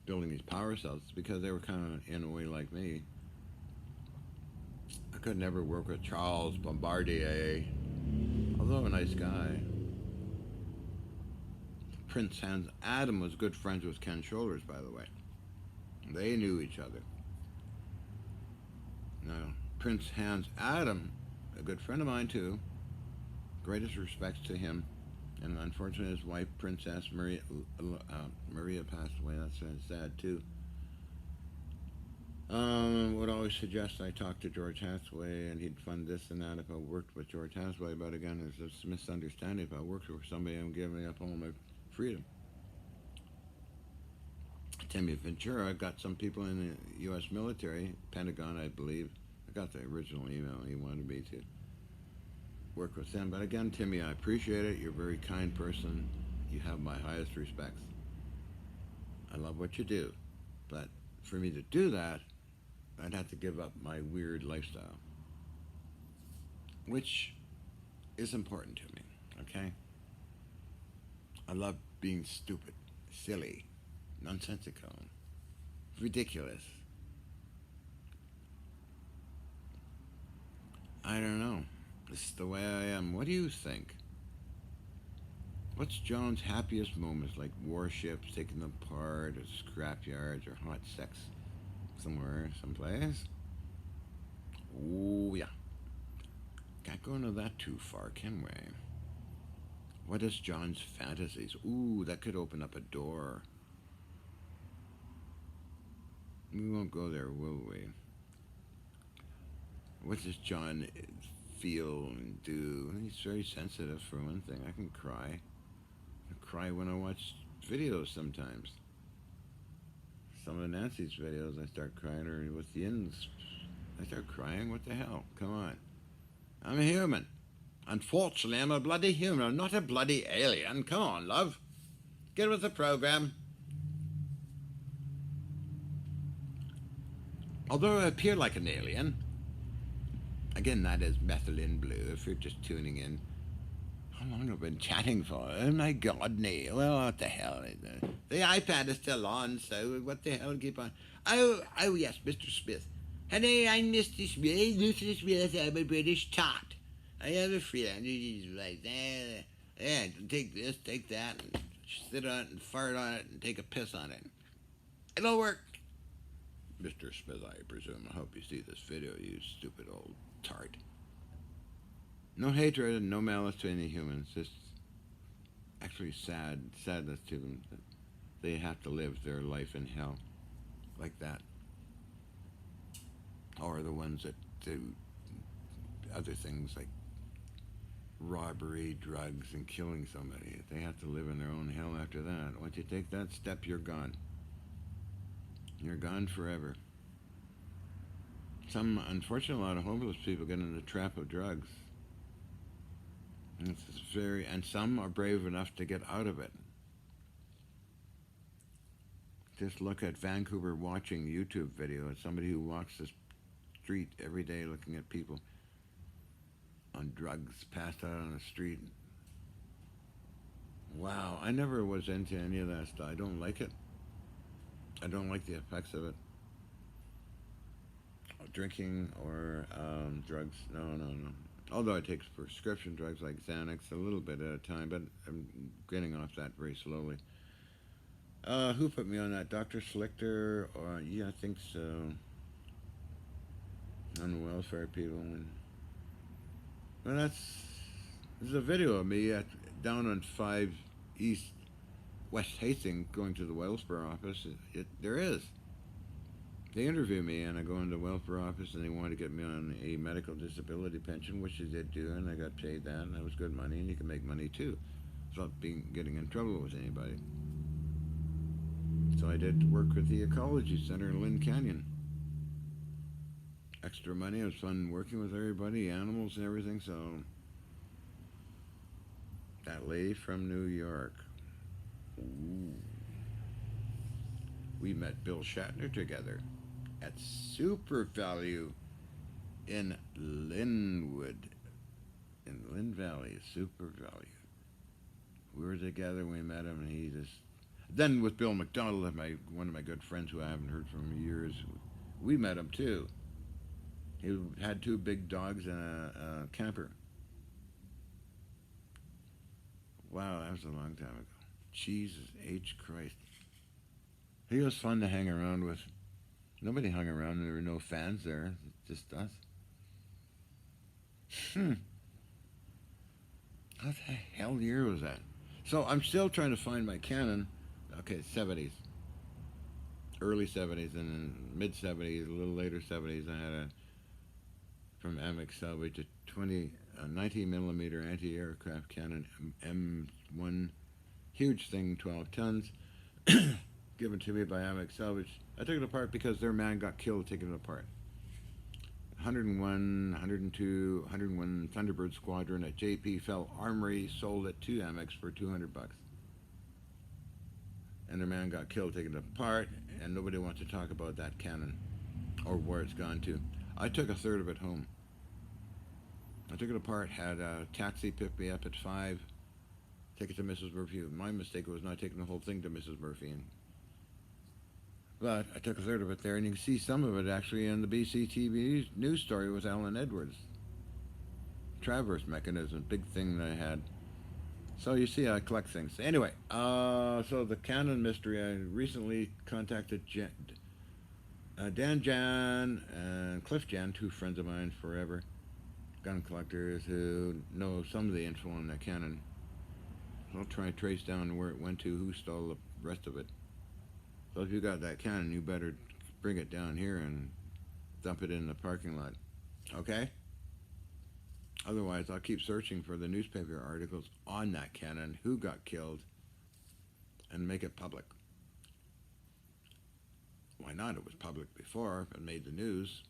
building these power cells, because they were kind of in a way like me. I could never work with Charles Bombardier, although a nice guy. The Prince Hans Adam was good friends with Ken Shoulders, by the way. They knew each other. Now, Prince Hans Adam, a good friend of mine too, greatest respects to him. And unfortunately, his wife, Princess Maria, passed away. That's sad too. Would always suggest I talk to George Hathaway, and he'd fund this and that if I worked with George Hathaway. But again, there's this misunderstanding. If I worked with somebody, I'm giving up all my freedom. Timmy Ventura, I've got some people in the U.S. military, Pentagon, I believe. I got the original email. He wanted me to work with them. But again, Timmy, I appreciate it. You're a very kind person. You have my highest respects. I love what you do. But for me to do that, I'd have to give up my weird lifestyle, which is important to me, okay? I love being stupid, silly, nonsensical, ridiculous. I don't know. This is the way I am. What do you think? What's John's happiest moments, like warships taken apart, or scrapyards, or hot sex somewhere, someplace? Oh, yeah. Can't go into that too far, can we? What is John's fantasies? Ooh, that could open up a door. We won't go there, will we? What does John feel and do? He's very sensitive, for one thing. I can cry. I cry when I watch videos sometimes. Some of Nancy's videos, I start crying, or with the ins, I start crying. What the hell? Come on. I'm a human. Unfortunately, I'm a bloody human. I'm not a bloody alien. Come on, love. Get with the program. Although I appear like an alien, again, that is methylene blue, if you're just tuning in. How long have I been chatting for? Oh my God, Neil. Well, what the hell? The iPad is still on, so what the hell? Keep on. Oh, yes, Mr. Smith. Hello, I'm Mr. Smith. Mr. Smith, I'm a British tot. I have a friend who's like, yeah, take this, take that, and sit on it and fart on it and take a piss on it. It'll work. Mr. Smith, I presume. I hope you see this video, you stupid old tart. No hatred and no malice to any humans. Just actually sadness to them that they have to live their life in hell like that. Or the ones that do other things like robbery, drugs, and killing somebody. They have to live in their own hell after that. Once you take that step, you're gone. You're gone forever. Unfortunately, a lot of homeless people get in the trap of drugs. And and some are brave enough to get out of it. Just look at Vancouver watching YouTube video. It's somebody who walks the street every day looking at people on drugs, passed out on the street. Wow, I never was into any of that stuff. I don't like it. I don't like the effects of it. Drinking or drugs, no. Although I take prescription drugs like Xanax a little bit at a time, but I'm getting off that very slowly. Who put me on that? Dr. Slichter? Or yeah, I think so. On the welfare people. Well, there's a video of me down on 5 East West Hastings going to the welfare office. There is. They interview me, and I go into the welfare office, and they want to get me on a medical disability pension, which they did do, and I got paid that, and that was good money, and you can make money too, without getting in trouble with anybody. So I did work with the Ecology Center in Lynn Canyon. Extra money. It was fun working with everybody, animals and everything. So that lady from New York. Ooh. We met Bill Shatner together at Super Value in Linwood, in Lynn Valley. Super Value. We were together. We met him, and he just. Then with Bill McDonald, one of my good friends who I haven't heard from in years, we met him too. He had 2 big dogs and a camper. Wow, that was a long time ago. Jesus H. Christ. He was fun to hang around with. Nobody hung around. There were no fans there. Just us. Hmm. What the hell year was that? So I'm still trying to find my Canon. Okay, 70s. Early 70s and then mid 70s, a little later 70s. I had a, from Amex Salvage, a 19 millimeter anti-aircraft Canon M1. Huge thing, 12 tons. Given to me by Amex Salvage. I took it apart because their man got killed taking it apart. 101, 102, 101 Thunderbird Squadron at JP Fell Armory, sold it to Amex for $200. And their man got killed taking it apart, and nobody wants to talk about that cannon or where it's gone to. I took a third of it home. I took it apart, had a taxi pick me up at 5, take it to Mrs. Murphy. My mistake was not taking the whole thing to Mrs. Murphy. But I took a third of it there, and you can see some of it actually in the BCTV news story with Alan Edwards. Traverse mechanism, big thing that I had. So you see, I collect things. Anyway, so the Canon mystery, I recently contacted Dan Jan and Cliff Jan, two friends of mine forever, gun collectors who know some of the info on the Canon. So I'll try to trace down where it went to, who stole the rest of it. So if you got that Canon, you better bring it down here and dump it in the parking lot. Okay? Otherwise, I'll keep searching for the newspaper articles on that Canon, who got killed, and make it public. Why not? It was public before and made the news.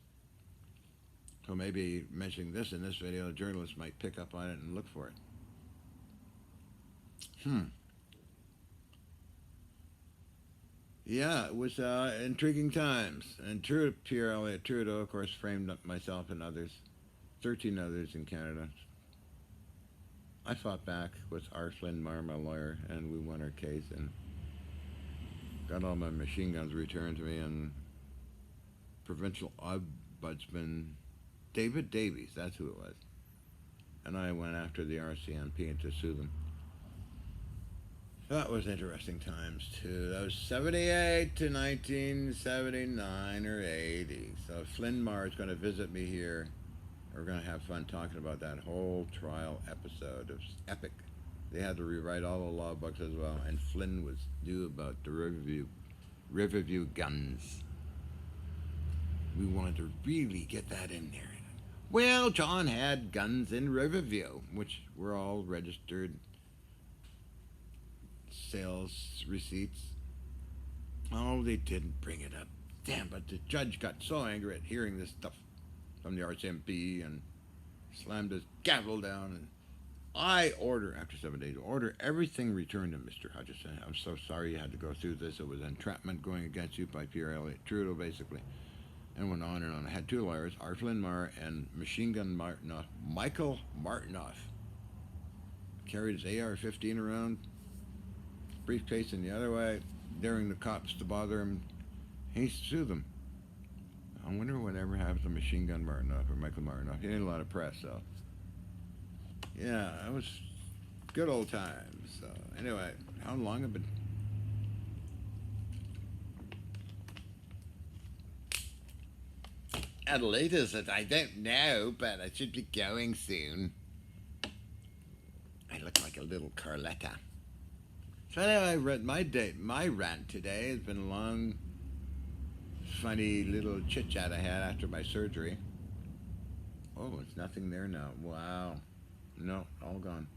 So maybe mentioning this in this video, a journalist might pick up on it and look for it. Yeah, it was intriguing times. And Pierre Elliott Trudeau, of course, framed up myself and others, 13 others in Canada. I fought back with R. Flynn Marr, my lawyer, and we won our case and got all my machine guns returned to me. And provincial ombudsman David Davies, that's who it was. And I went after the RCMP to sue them. That was interesting times, too. That was 78 to 1979 or 80. So Flynn Marr is going to visit me here. We're going to have fun talking about that whole trial episode. It was epic. They had to rewrite all the law books as well. And Flynn was due about the Riverview guns. We wanted to really get that in there. Well, John had guns in Riverview, which were all registered sales receipts. Oh, they didn't bring it up. Damn, but the judge got so angry at hearing this stuff from the RCMP and slammed his gavel down. And I order, after 7 days, order everything returned to Mr. Hutchison. I'm so sorry you had to go through this. It was entrapment going against you by Pierre Elliott Trudeau, basically. And went on and on. I had two lawyers, R. Flynn Marr and Machine Gun Martinoff. Michael Martinoff carried his AR-15 around, briefcase in the other way, daring the cops to bother him. He sued them. I wonder whatever happened to Machine Gun Martinoff or Michael Martinoff. He had a lot of press, so yeah, it was good old times. So anyway, how long have been? Adelaide is it? I don't know, but I should be going soon. I look like a little Carletta. So anyway, I read my rant today has been a long, funny little chit-chat I had after my surgery. Oh, it's nothing there now. Wow. No, all gone.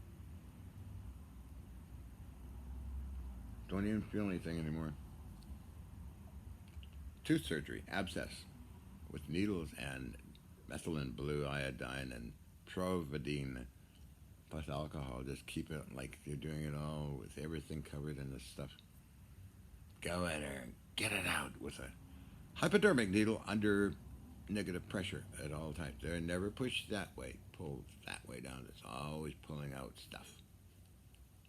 Don't even feel anything anymore. Tooth surgery, abscess, with needles and methylene blue iodine and providine plus alcohol. Just keep it like you're doing it all with everything covered in this stuff. Go in there and get it out with a hypodermic needle under negative pressure at all times. They're never pushed that way, pulled that way down. It's always pulling out stuff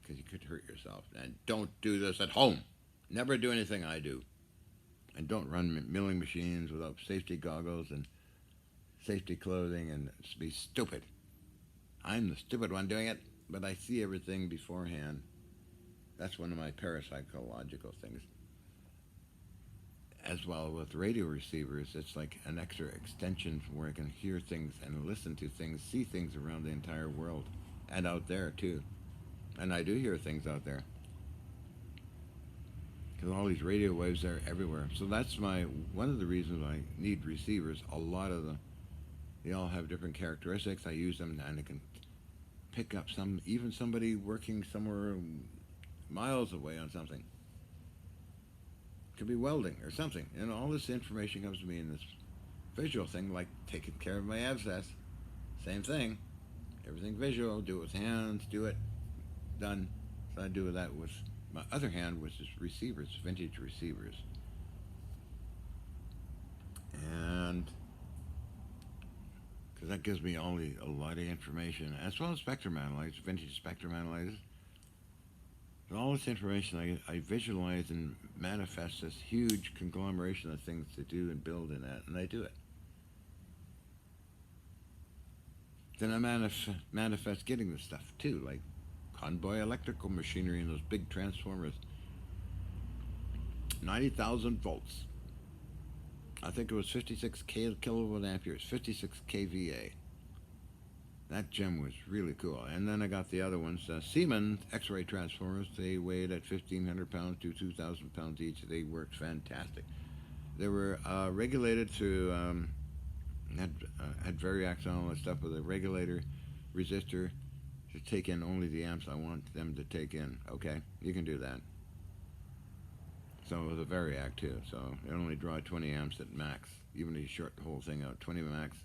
because you could hurt yourself. And don't do this at home. Never do anything I do. And don't run milling machines without safety goggles and safety clothing, and be stupid. I'm the stupid one doing it, but I see everything beforehand. That's one of my parapsychological things. As well with radio receivers, it's like an extra extension where I can hear things and listen to things, see things around the entire world and out there too. And I do hear things out there because all these radio waves are everywhere. So that's my one of the reasons I need receivers. A lot of them, they all have different characteristics. I use them and I can pick up even somebody working somewhere miles away on something. Could be welding or something, and all this information comes to me in this visual thing, like taking care of my abscess. Same thing, everything visual. Do it with hands. Do it, done. So I do that with my other hand, which is receivers, vintage receivers, and because that gives me a lot of information, as well as spectrum analyzers, vintage spectrum analyzers. And all this information I visualize and manifest this huge conglomeration of things to do and build in that, and I do it. Then I manifest getting this stuff too, like convoy electrical machinery and those big transformers. 90,000 volts. I think it was 56 kilowatt amperes, 56 kVA. That gem was really cool. And then I got the other ones, Siemens X-ray transformers. They weighed at 1,500 pounds to 2,000 pounds each. They worked fantastic. They were regulated to had variacs and all that stuff with a regulator resistor to take in only the amps I want them to take in. Okay, you can do that. So it was a variac too. So it only draw 20 amps at max. Even if you short the whole thing out, 20 max.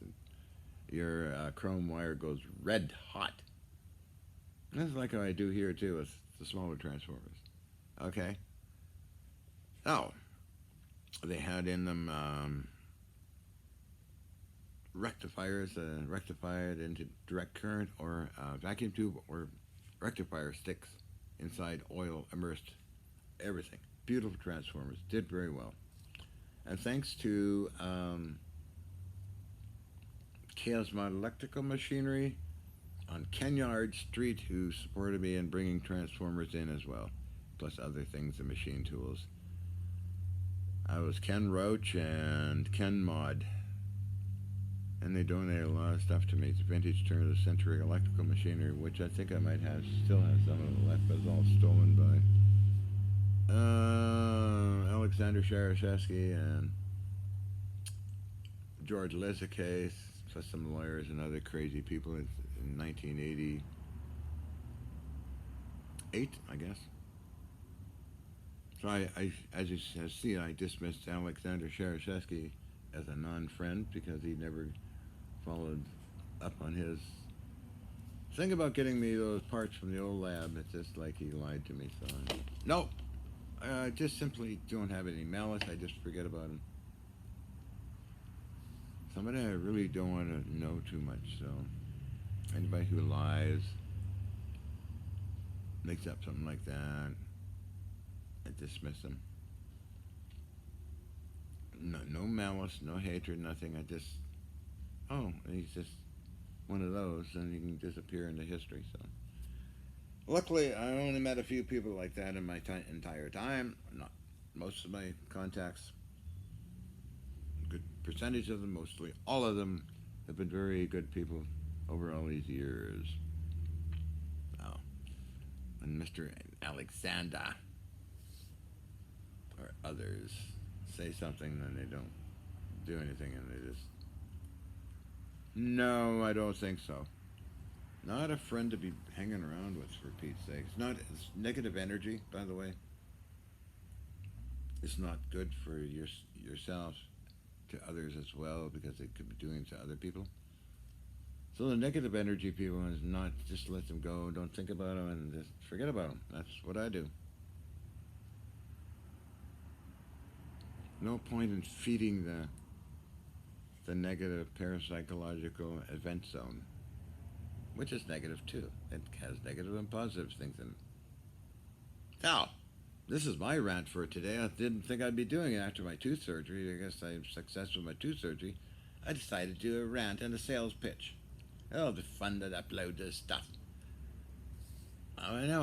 Your chrome wire goes red hot. That's like how I do here too with the smaller transformers. Okay. Oh, they had in them rectifiers, rectified into direct current or vacuum tube or rectifier sticks inside oil immersed. Everything. Beautiful transformers. Did very well. And thanks to Chaosmod Electrical Machinery on Kenyard Street, who supported me in bringing transformers in as well, plus other things and machine tools. I was Ken Roach and Ken Mod, and they donated a lot of stuff to me. It's vintage turn of the century electrical machinery, which I think I might still have some of it left, but it's all stolen by Alexander Sharashevsky and George Lizakase, plus some lawyers and other crazy people in 1988, I guess. So I as you see, I dismissed Alexander Sharashevsky as a non-friend because he never followed up on his thing about getting me those parts from the old lab. It's just like he lied to me. So no, I just simply don't have any malice. I just forget about him. Somebody I really don't want to know too much. So anybody who lies, makes up something like that, I dismiss them. No malice, no hatred, nothing. I just, he's just one of those, and he can disappear into history. So, luckily, I only met a few people like that in my entire time. Not most of my contacts. A good percentage of them, mostly all of them, have been very good people over all these years. Oh, and Mr. Alexander or others say something and they don't do anything, and they just, no, I don't think so. Not a friend to be hanging around with, for Pete's sake. It's negative energy, by the way. It's not good for yourself, to others as well, because it could be doing to other people. So the negative energy people is not, just let them go, don't think about them, and just forget about them. That's what I do. No point in feeding the negative parapsychological event zone, which is negative too. It has negative and positive things in it. Now, this is my rant for today. I didn't think I'd be doing it after my tooth surgery. I guess I'm successful with my tooth surgery. I decided to do a rant and a sales pitch. Oh, the fun to upload this stuff. Oh, I know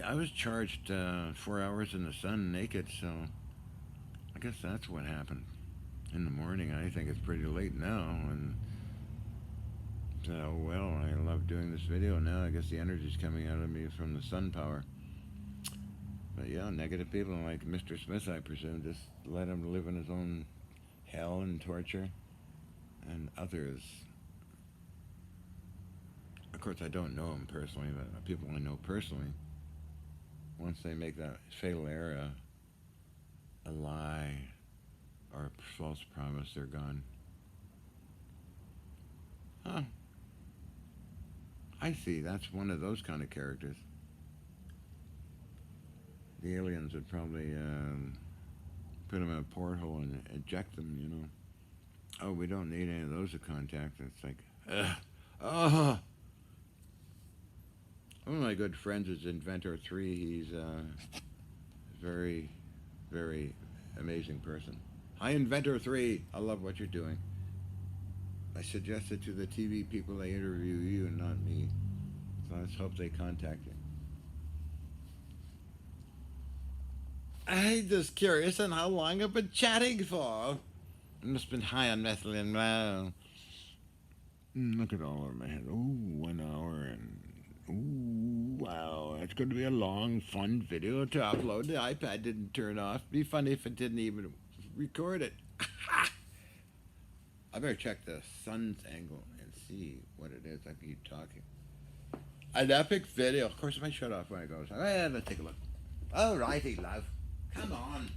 I was charged 4 hours in the sun naked, so I guess that's what happened in the morning. I think it's pretty late now, and so well, I love doing this video now. I guess the energy's coming out of me from the sun power. But yeah, negative people like Mr. Smith, I presume, just let him live in his own hell and torture, and others. Of course, I don't know him personally, but people I know personally, once they make that fatal error, a lie or a false promise, they're gone. Huh. I see. That's one of those kind of characters. The aliens would probably put them in a porthole and eject them, you know. Oh, we don't need any of those to contact. It's like, ugh. Oh. One of my good friends is Inventor 3. He's a very, very amazing person. Hi, Inventor 3. I love what you're doing. I suggested to the TV people they interview you and not me. So let's hope they contact you. I'm just curious on how long I've been chatting for. I must have been high on methylene. Wow. Look at all of my head. Ooh, 1 hour and. Ooh, wow. It's going to be a long, fun video to upload. The iPad didn't turn off. Be funny if it didn't even record it. I better check the sun's angle and see what it is. I keep talking. An epic video. Of course, it might shut off when it goes. Let's take a look. Alrighty, love. Come on.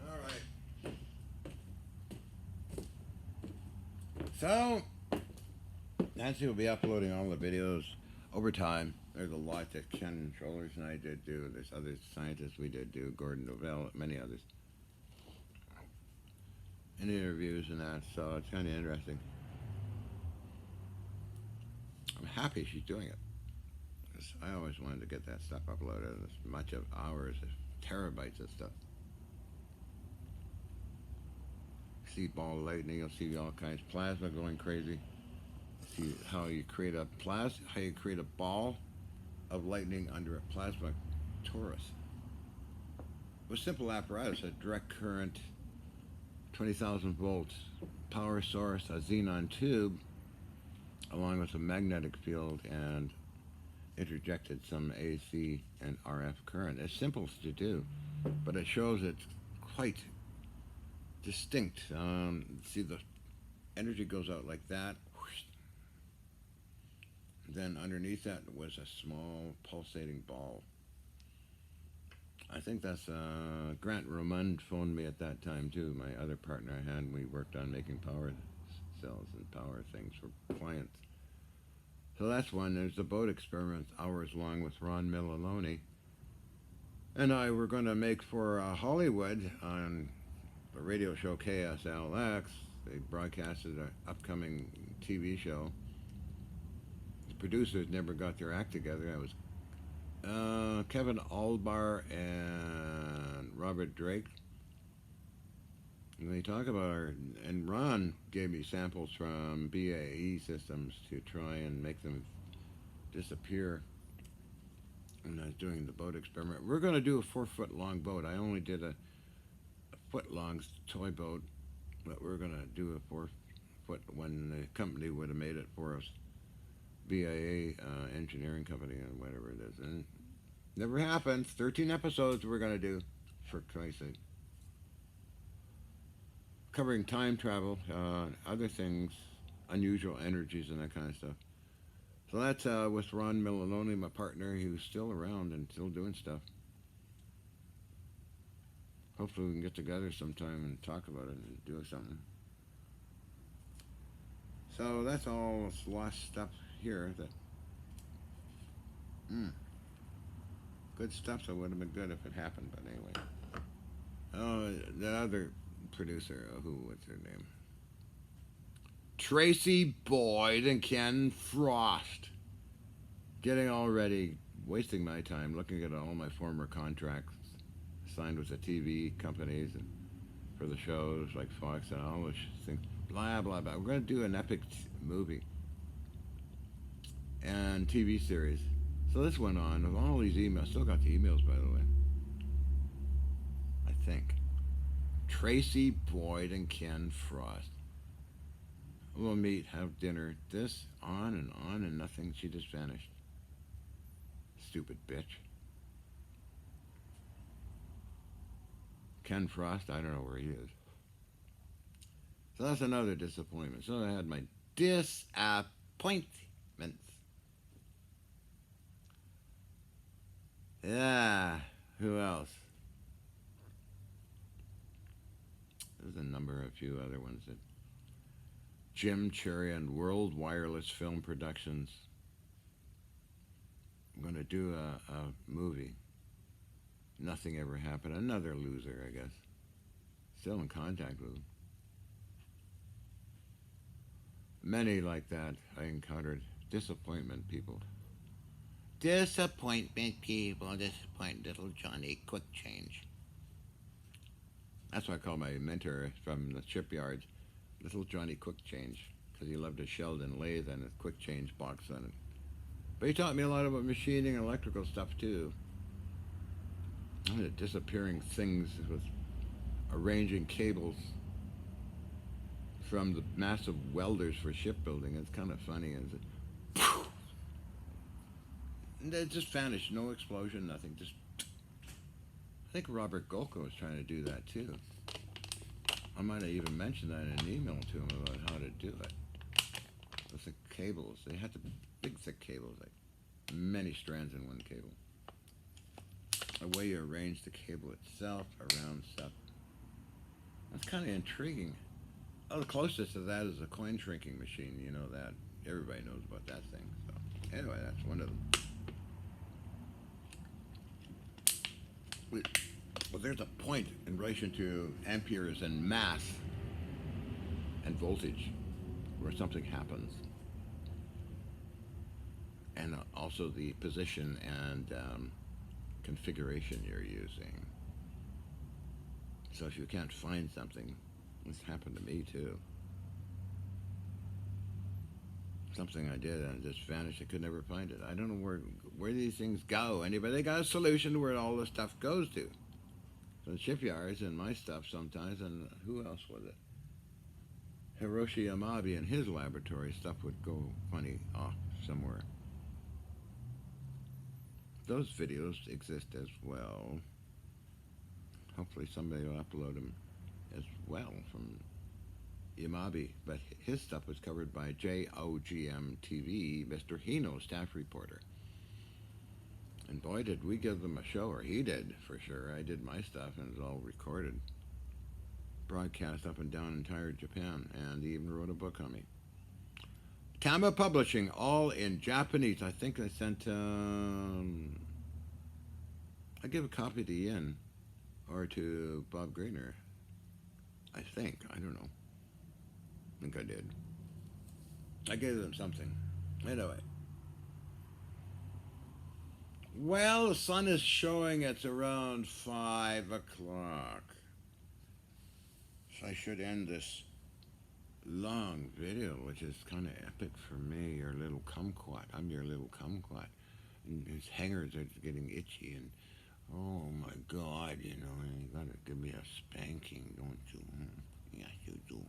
Alright. So, Nancy will be uploading all the videos over time. There's a lot that Ken Trollers and I did do. There's other scientists we did do, Gordon Novell, many others. And interviews and that, so it's kind of interesting. I'm happy she's doing it. 'Cause I always wanted to get that stuff uploaded, as much of hours, terabytes of stuff. See ball lightning, you'll see all kinds of plasma going crazy. See how you create how you create a ball of lightning under a plasma torus. With simple apparatus, a direct current, 20,000 volts power source, a xenon tube, along with a magnetic field, and interjected some AC and RF current. It's simple to do, but it shows it's quite distinct. See, the energy goes out like that. Then underneath that was a small pulsating ball. I think that's Grant Romand phoned me at that time too. My other partner I had, we worked on making power cells and power things for clients. So that's one. There's the boat experiment, hours long, with Ron Millalone. And I were going to make for Hollywood on the radio show KSLX. They broadcasted an upcoming TV show. The producers never got their act together. It was Kevin Albar and Robert Drake. And they talk about her, and Ron gave me samples from BAE systems to try and make them disappear. And I was doing the boat experiment. We're going to do a 4-foot long boat. I only did a foot long toy boat But we're gonna do a 4 foot when the company would have made it for us. BIA engineering company and whatever it is, and never happens. 13 episodes we're gonna do, for Christ's sake, covering time travel, other things, unusual energies, and that kind of stuff. So that's with Ron Millanoni, my partner, who's still around and still doing stuff. Hopefully we can get together sometime and talk about it and do something. So that's all this lost stuff here. That good stuff. So it would have been good if it happened. But anyway, oh, the other producer, what's her name? Tracy Boyd and Ken Frost. Getting all ready, wasting my time looking at all my former contracts signed with the TV companies and for the shows like Fox and all those things. Blah, blah, blah. We're going to do an epic movie and TV series. So this went on with all these emails. Still got the emails, by the way. I think. Tracy Boyd and Ken Frost. We'll meet, have dinner. This on, and nothing. She just vanished. Stupid bitch. Ken Frost, I don't know where he is. So that's another disappointment. So I had my disappointments. Yeah, who else? There's a few other ones that Jim Cherry and World Wireless Film Productions. I'm going to do a movie. Nothing ever happened. Another loser, I guess. Still in contact with him. Many like that I encountered. Disappointment people. Disappointment people. Disappoint little Johnny Quick Change. That's what I call my mentor from the shipyards. Little Johnny Quick Change. Because he loved his Sheldon lathe and his quick change box on it. But he taught me a lot about machining and electrical stuff too. Disappearing things with arranging cables from the massive welders for shipbuilding. It's kind of funny. And it just vanished. No explosion, nothing. Just. I think Robert Golko was trying to do that too. I might have even mentioned that in an email to him about how to do it. With the cables. They had the big thick cables, like many strands in one cable. The way you arrange the cable itself around stuff. That's kind of intriguing. Oh, the closest to that is a coin shrinking machine. You know that. Everybody knows about that thing. So anyway, that's one of them. Well, there's a point in relation to amperes and mass and voltage where something happens. And also the position and configuration you're using. So if you can't find something, this happened to me too. Something I did and it just vanished. I could never find it. I don't know where these things go. Anybody got a solution to where all this stuff goes to? So the shipyards and my stuff sometimes, and who else was it? Hiroshi Yamabe and his laboratory stuff would go funny off somewhere. Those videos exist as well. Hopefully somebody will upload them as well from Yamabe. But his stuff was covered by JOGM TV, Mr. Hino, staff reporter. And boy, did we give them a show, or he did for sure. I did my stuff and it was all recorded. Broadcast up and down entire Japan, and he even wrote a book on me. Tama Publishing, all in Japanese. I think I sent, I gave a copy to Yin, or to Bob Greener. I think, I don't know. I think I did. I gave them something. Anyway. Well, the sun is showing. It's around 5 o'clock. So I should end this long video, which is kind of epic for me, your little kumquat. I'm your little kumquat. And his hangers are getting itchy, and oh my God, you know, you gotta give me a spanking, don't you? Yeah, you do.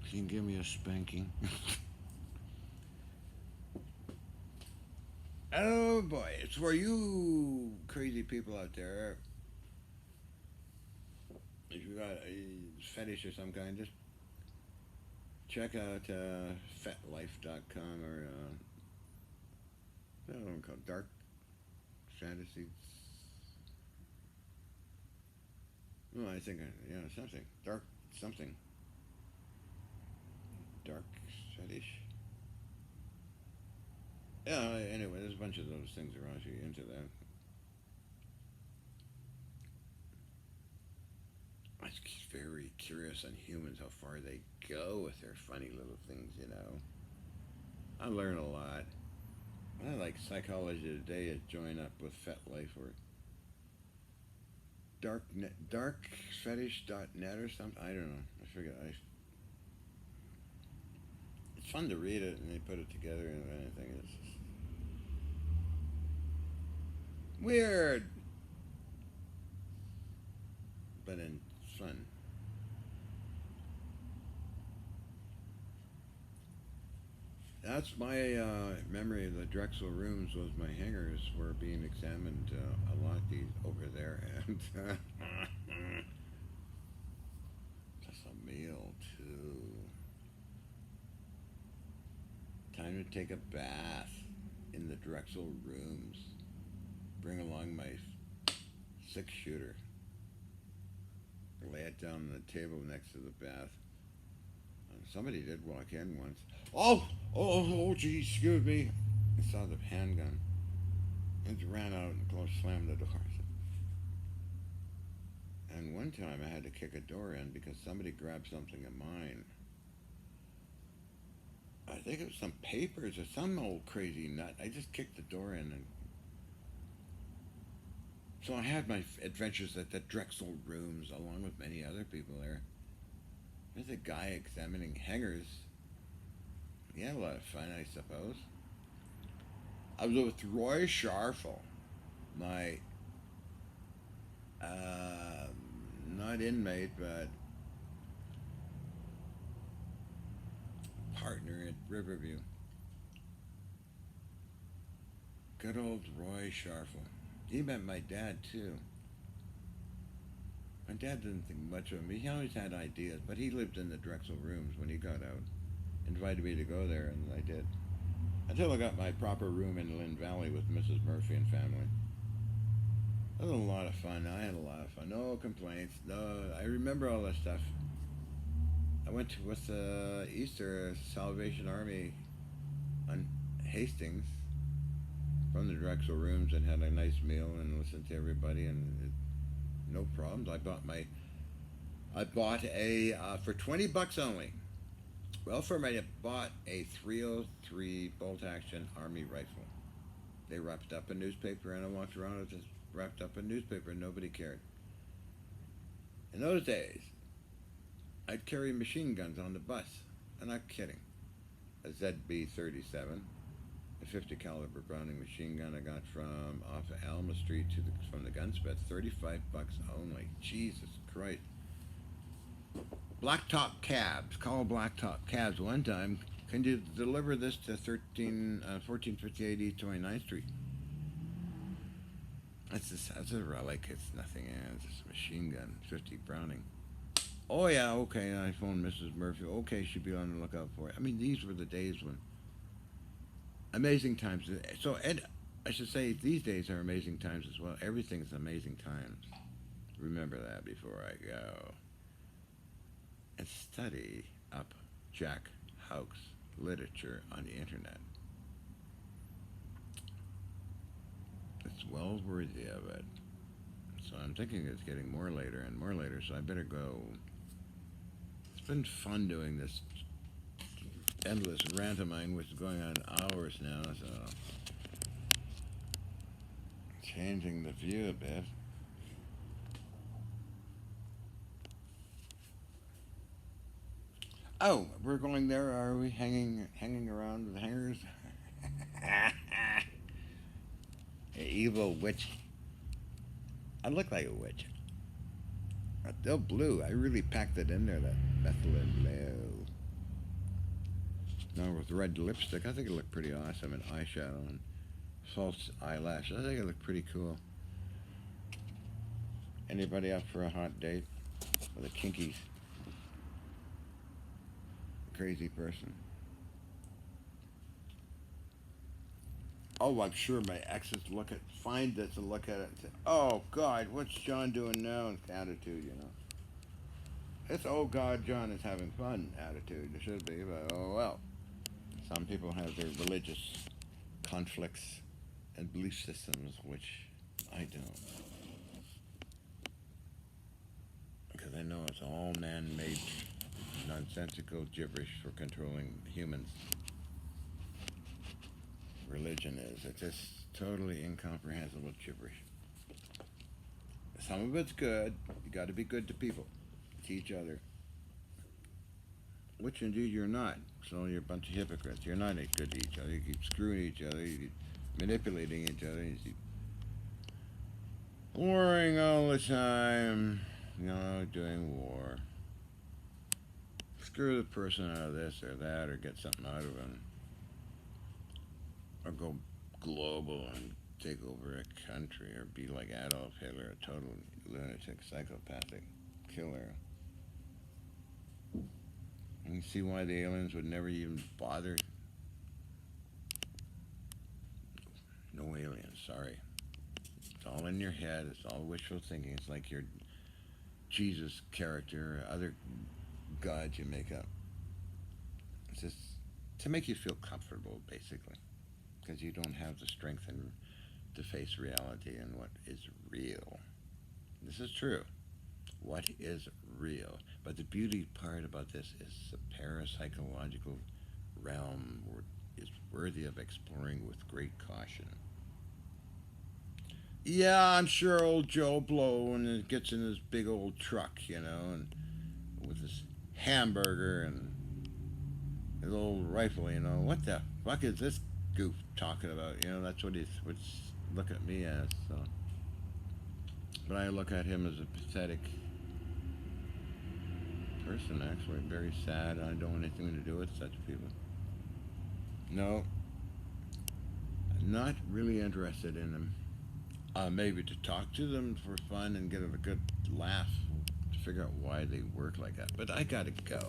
Can you give me a spanking? Oh boy, it's for you crazy people out there. If you got a fetish of some kind, just check out fetlife.com or I don't know, called Dark Fantasy. No, I think yeah, something dark, something dark fetish. Yeah. Anyway, there's a bunch of those things around if you're into that. I'm very curious on humans how far they go with their funny little things. I learn a lot. I like psychology today at join up with FetLife or darkfetish.net or something. I don't know. I forget. It's fun to read it and they put it together and anything. It's just weird, but in fun. That's my memory of the Drexel rooms. Was my hangers were being examined a lot these over there, and plus a meal too. Time to take a bath in the Drexel rooms. Bring along my 6-shooter. Lay it down on the table next to the bath. Somebody did walk in once. Oh, gee, excuse me. I saw the handgun and ran out and closed, slammed the door. And one time I had to kick a door in because somebody grabbed something of mine. I think it was some papers or some old crazy nut. I just kicked the door in and so I had my adventures at the Drexel rooms along with many other people there. There's a guy examining hangers. He had a lot of fun, I suppose. I was with Roy Sharfel, my not inmate, but partner at Riverview. Good old Roy Sharfel. He met my dad too. My dad didn't think much of him. He always had ideas, but he lived in the Drexel rooms when he got out. Invited me to go there, and I did. Until I got my proper room in Lynn Valley with Mrs. Murphy and family. It was a lot of fun. I had a lot of fun. No complaints. No, I remember all this stuff. I went to, with Easter Salvation Army on Hastings from the Drexel rooms and had a nice meal and listened to everybody and no problems. I bought a for $20 only. Well, for me, I bought a 303 bolt action Army rifle. They wrapped up a newspaper and I walked around with this wrapped up a newspaper and nobody cared. In those days, I'd carry machine guns on the bus. I'm not kidding. A ZB-37, a 50 caliber Browning machine gun I got from off of Alma Street from the gunsmith. $35 only. Jesus Christ. Blacktop cabs. Call Blacktop cabs one time. Can you deliver this to 1458 East 29th Street? That's a relic. It's nothing. It's just a machine gun. 50 Browning. Oh yeah, okay. I phoned Mrs. Murphy. Okay, she'd be on the lookout for it. I mean, these were the days when amazing times. So, Ed, I should say these days are amazing times as well. Everything's amazing times. Remember that before I go. And study up Jack Houck's literature on the internet. It's well worthy of it. So I'm thinking it's getting more later and more later, so I better go. It's been fun doing this endless rant of mine, which is going on hours now, so changing the view a bit. Oh, we're going there, are we? Hanging around with hangers? Evil witch. I look like a witch. Still blue. I really packed it in there, that methylene blue. Now with red lipstick, I think it looked pretty awesome, and eyeshadow and false eyelashes. I think it looked pretty cool. Anybody up for a hot date with a kinky, crazy person? Oh, I'm sure my exes find this and look at it and say, "Oh God, what's John doing now?" Attitude, you know. It's "Oh God, John is having fun" attitude. It should be, but oh well. Some people have their religious conflicts and belief systems, which I don't, because I know it's all man-made, nonsensical gibberish for controlling humans. Religion is. It's just totally incomprehensible gibberish. Some of it's good. You got to be good to people, to each other, which indeed you're not. So you're a bunch of hypocrites. You're not good to each other. You keep screwing each other. You keep manipulating each other. You keep warring all the time. You know, doing war. Screw the person out of this or that, or get something out of them, or go global and take over a country, or be like Adolf Hitler, a total lunatic, psychopathic killer. And you see why the aliens would never even bother? No aliens, sorry. It's all in your head. It's all wishful thinking. It's like your Jesus character or other gods you make up. It's just to make you feel comfortable, basically, because you don't have the strength to face reality and what is real. This is true. What is real? But the beauty part about this is the parapsychological realm is worthy of exploring with great caution. Yeah, I'm sure old Joe Blow and gets in his big old truck, you know, and with his hamburger and his old rifle, you know, what the fuck is this goof talking about? You know, that's what he's look at me as. So, but I look at him as a pathetic person, actually, very sad. I don't want anything to do with such people. No, I'm not really interested in them. Maybe to talk to them for fun and get a good laugh to figure out why they work like that. But I gotta go.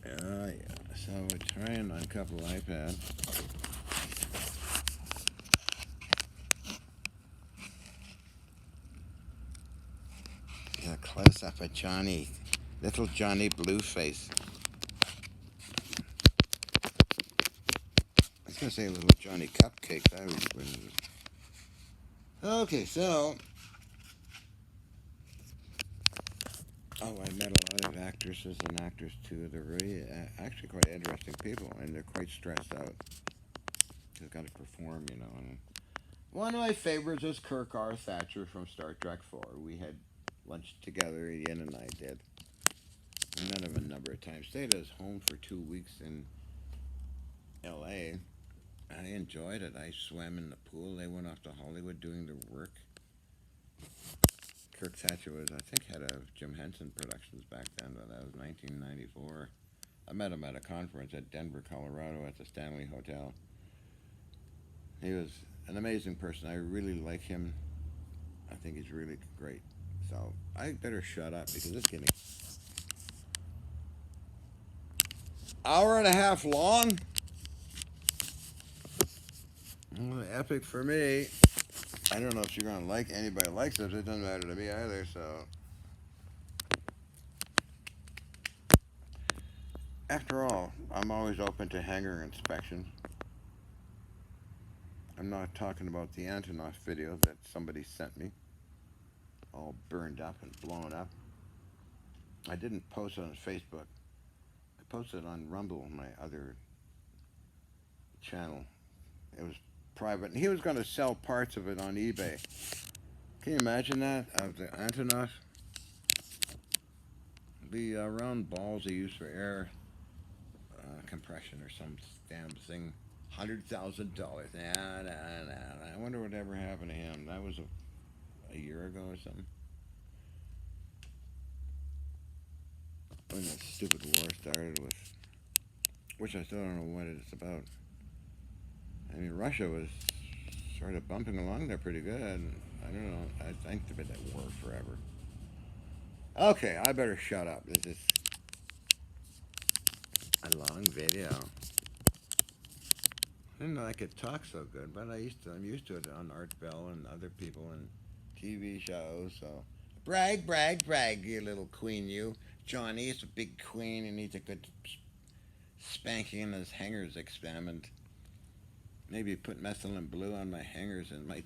Yeah. So we're trying on a couple iPads. Yeah, close up of Johnny, little Johnny Blueface. I was gonna say little Johnny Cupcake. That was okay. So, I met a lot of actresses and actors too. They're really, actually quite interesting people, and they're quite stressed out. They've got to perform, you know. And one of my favorites was Kirk R. Thatcher from Star Trek 4. We had lunch together, Ian and I did. I met him a number of times. Stayed at his home for 2 weeks in L.A. I enjoyed it. I swam in the pool. They went off to Hollywood doing their work. Kirk Thatcher was, I think, head of Jim Henson Productions back then, but that was 1994. I met him at a conference at Denver, Colorado at the Stanley Hotel. He was an amazing person. I really like him. I think he's really great. So I better shut up because it's getting hour and a half long. Well, epic for me. I don't know if you're gonna like anybody likes it. It doesn't matter to me either. So after all, I'm always open to hangar inspections. I'm not talking about the Antonov video that somebody sent me, all burned up and blown up. I didn't post it on Facebook. I posted it on Rumble, my other channel. It was private, and he was going to sell parts of it on eBay. Can you imagine that? Of the Antonov? The round balls they use for air compression or some damn thing. $100,000. Nah, nah, nah. I wonder what ever happened to him. That was a year ago or something. When that stupid war started with, which I still don't know what it's about. I mean, Russia was sort of bumping along there pretty good. I don't know. I think they've been at war forever. Okay, I better shut up. This is a long video. I didn't know I could talk so good, but I'm used to it on Art Bell and other people and TV shows. So brag, brag, brag, you little queen, you. Johnny is a big queen and needs a good spanking in his hangers experiment. Maybe put methylene blue on my hangers and might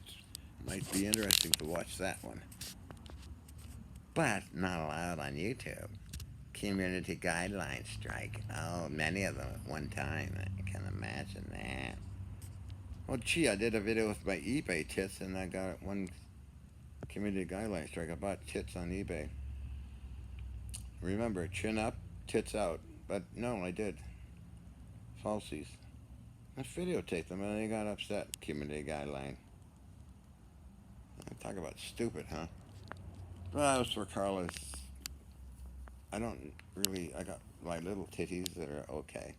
be interesting to watch that one. But not allowed on YouTube. Community guidelines strike. Oh, many of them at one time. I can imagine that. Well, gee, I did a video with my eBay tits, and I got one community guideline strike. I bought tits on eBay. Remember, chin up, tits out. But no, I did. Falsies. I videotaped them, and they got upset. Community guideline. Talk about stupid, huh? Well, as for Carlos, I don't really. I got my little titties that are okay.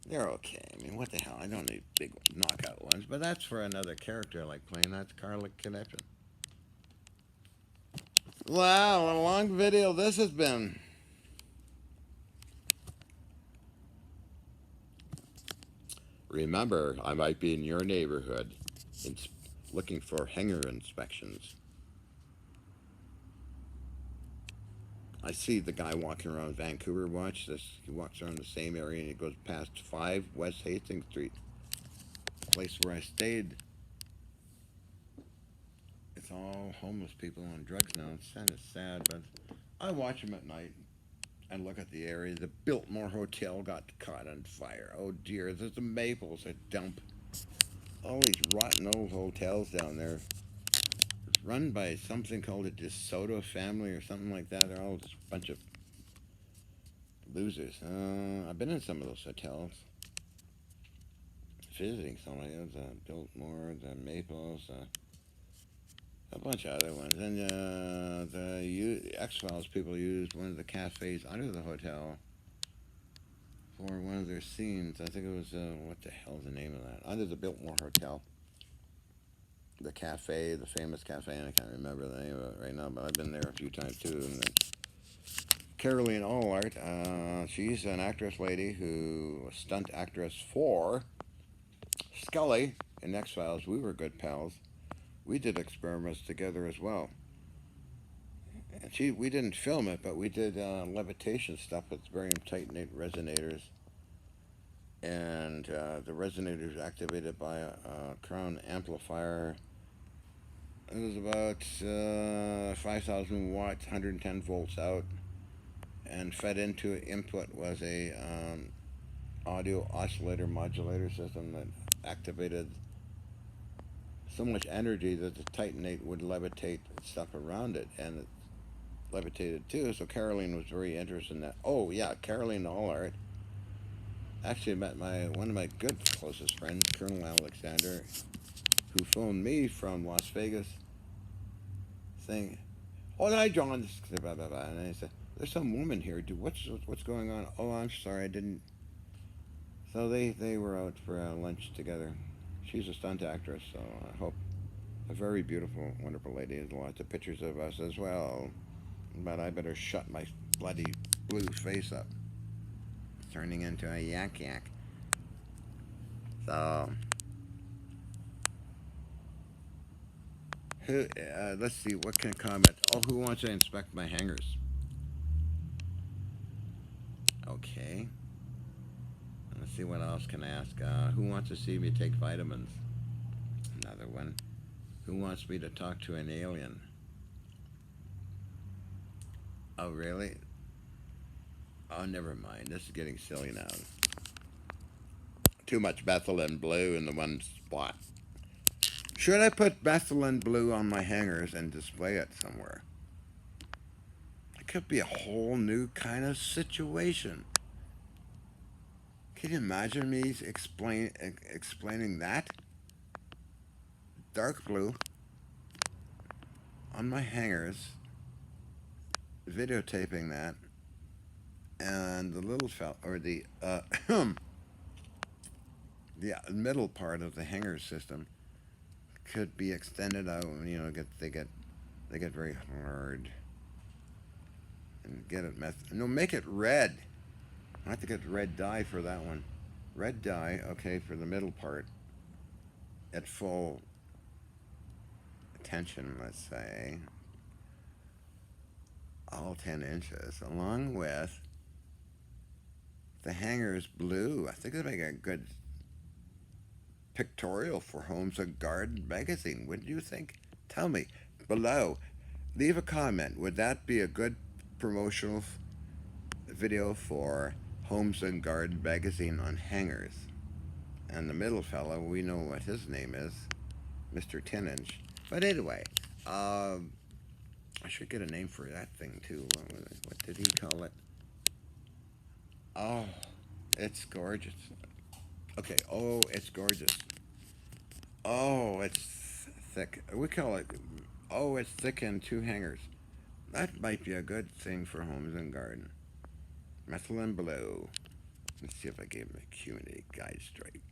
They're okay. I mean, what the hell? I don't need big knockout ones, but that's for another character like playing. That's Carla Connection. Wow, a long video this has been. Remember, I might be in your neighborhood looking for hanger inspections. I see the guy walking around Vancouver. Watch this. He walks around the same area and he goes past 5 West Hastings Street, the place where I stayed. It's all homeless people on drugs now. It's kind of sad, but I watch them at night and look at the area. The Biltmore Hotel got caught on fire. Oh dear, there's the Maples, a dump. All these rotten old hotels down there. It's run by something called the DeSoto family or something like that. They're all just a bunch of losers. I've been in some of those hotels. Visiting some of those, Biltmore, the Maples, a bunch of other ones. And the X-Files people used one of the cafes under the hotel for one of their scenes. I think it was, what the hell's the name of that? Under the Biltmore Hotel. The cafe, the famous cafe, and I can't remember the name of it right now, but I've been there a few times too. And Caroline Allart, she's an actress lady who was stunt actress for Scully in X-Files. We were good pals. We did experiments together as well. And we didn't film it, but we did levitation stuff with barium titanate resonators. And the resonators activated by a Crown amplifier. It was about 5,000 watts, 110 volts out. And fed into input was a audio oscillator modulator system that activated so much energy that the titanate would levitate stuff around it, and it levitated too. So Caroline was very interested in that. Oh yeah, Caroline Allart actually met one of my good closest friends, Colonel Alexander, who phoned me from Las Vegas, saying, "Oh, hi, John." Blah, blah, blah. And I said, "There's some woman here. Dude, what's going on?" "Oh, I'm sorry, I didn't." So they were out for lunch together. She's a stunt actress, so I hope a very beautiful, wonderful lady. There's lots of pictures of us as well. But I better shut my bloody blue face up. It's turning into a yak yak. So, let's see, what can comment? Oh, who wants to inspect my hangers? Okay. Let's see what else can I ask. Who wants to see me take vitamins? Another one. Who wants me to talk to an alien? Oh, really? Oh, never mind. This is getting silly now. Too much methylene blue in the one spot. Should I put methylene blue on my hangers and display it somewhere? It could be a whole new kind of situation. Can you imagine me explaining that? Dark blue on my hangers, videotaping that, and the little fell or the middle part of the hanger system could be extended out. They get very hard and get it no, make it red. I have to get red dye for that one. Red dye, okay, for the middle part at full tension, let's say, all 10 inches, along with the hangers blue. I think it'd make a good pictorial for Homes and Garden magazine. Wouldn't you think? Tell me below. Leave a comment. Would that be a good promotional video for Homes and Garden magazine on hangers? And the middle fellow, we know what his name is, Mr. 10 inch. But anyway, I should get a name for that thing too. What did he call it? Oh, it's gorgeous. Okay, oh, it's gorgeous. Oh, it's thick. We call it, oh, it's thick and two hangers. That might be a good thing for Homes and Garden. Metal and blue. Let's see if I gave him a Q&A guide straight.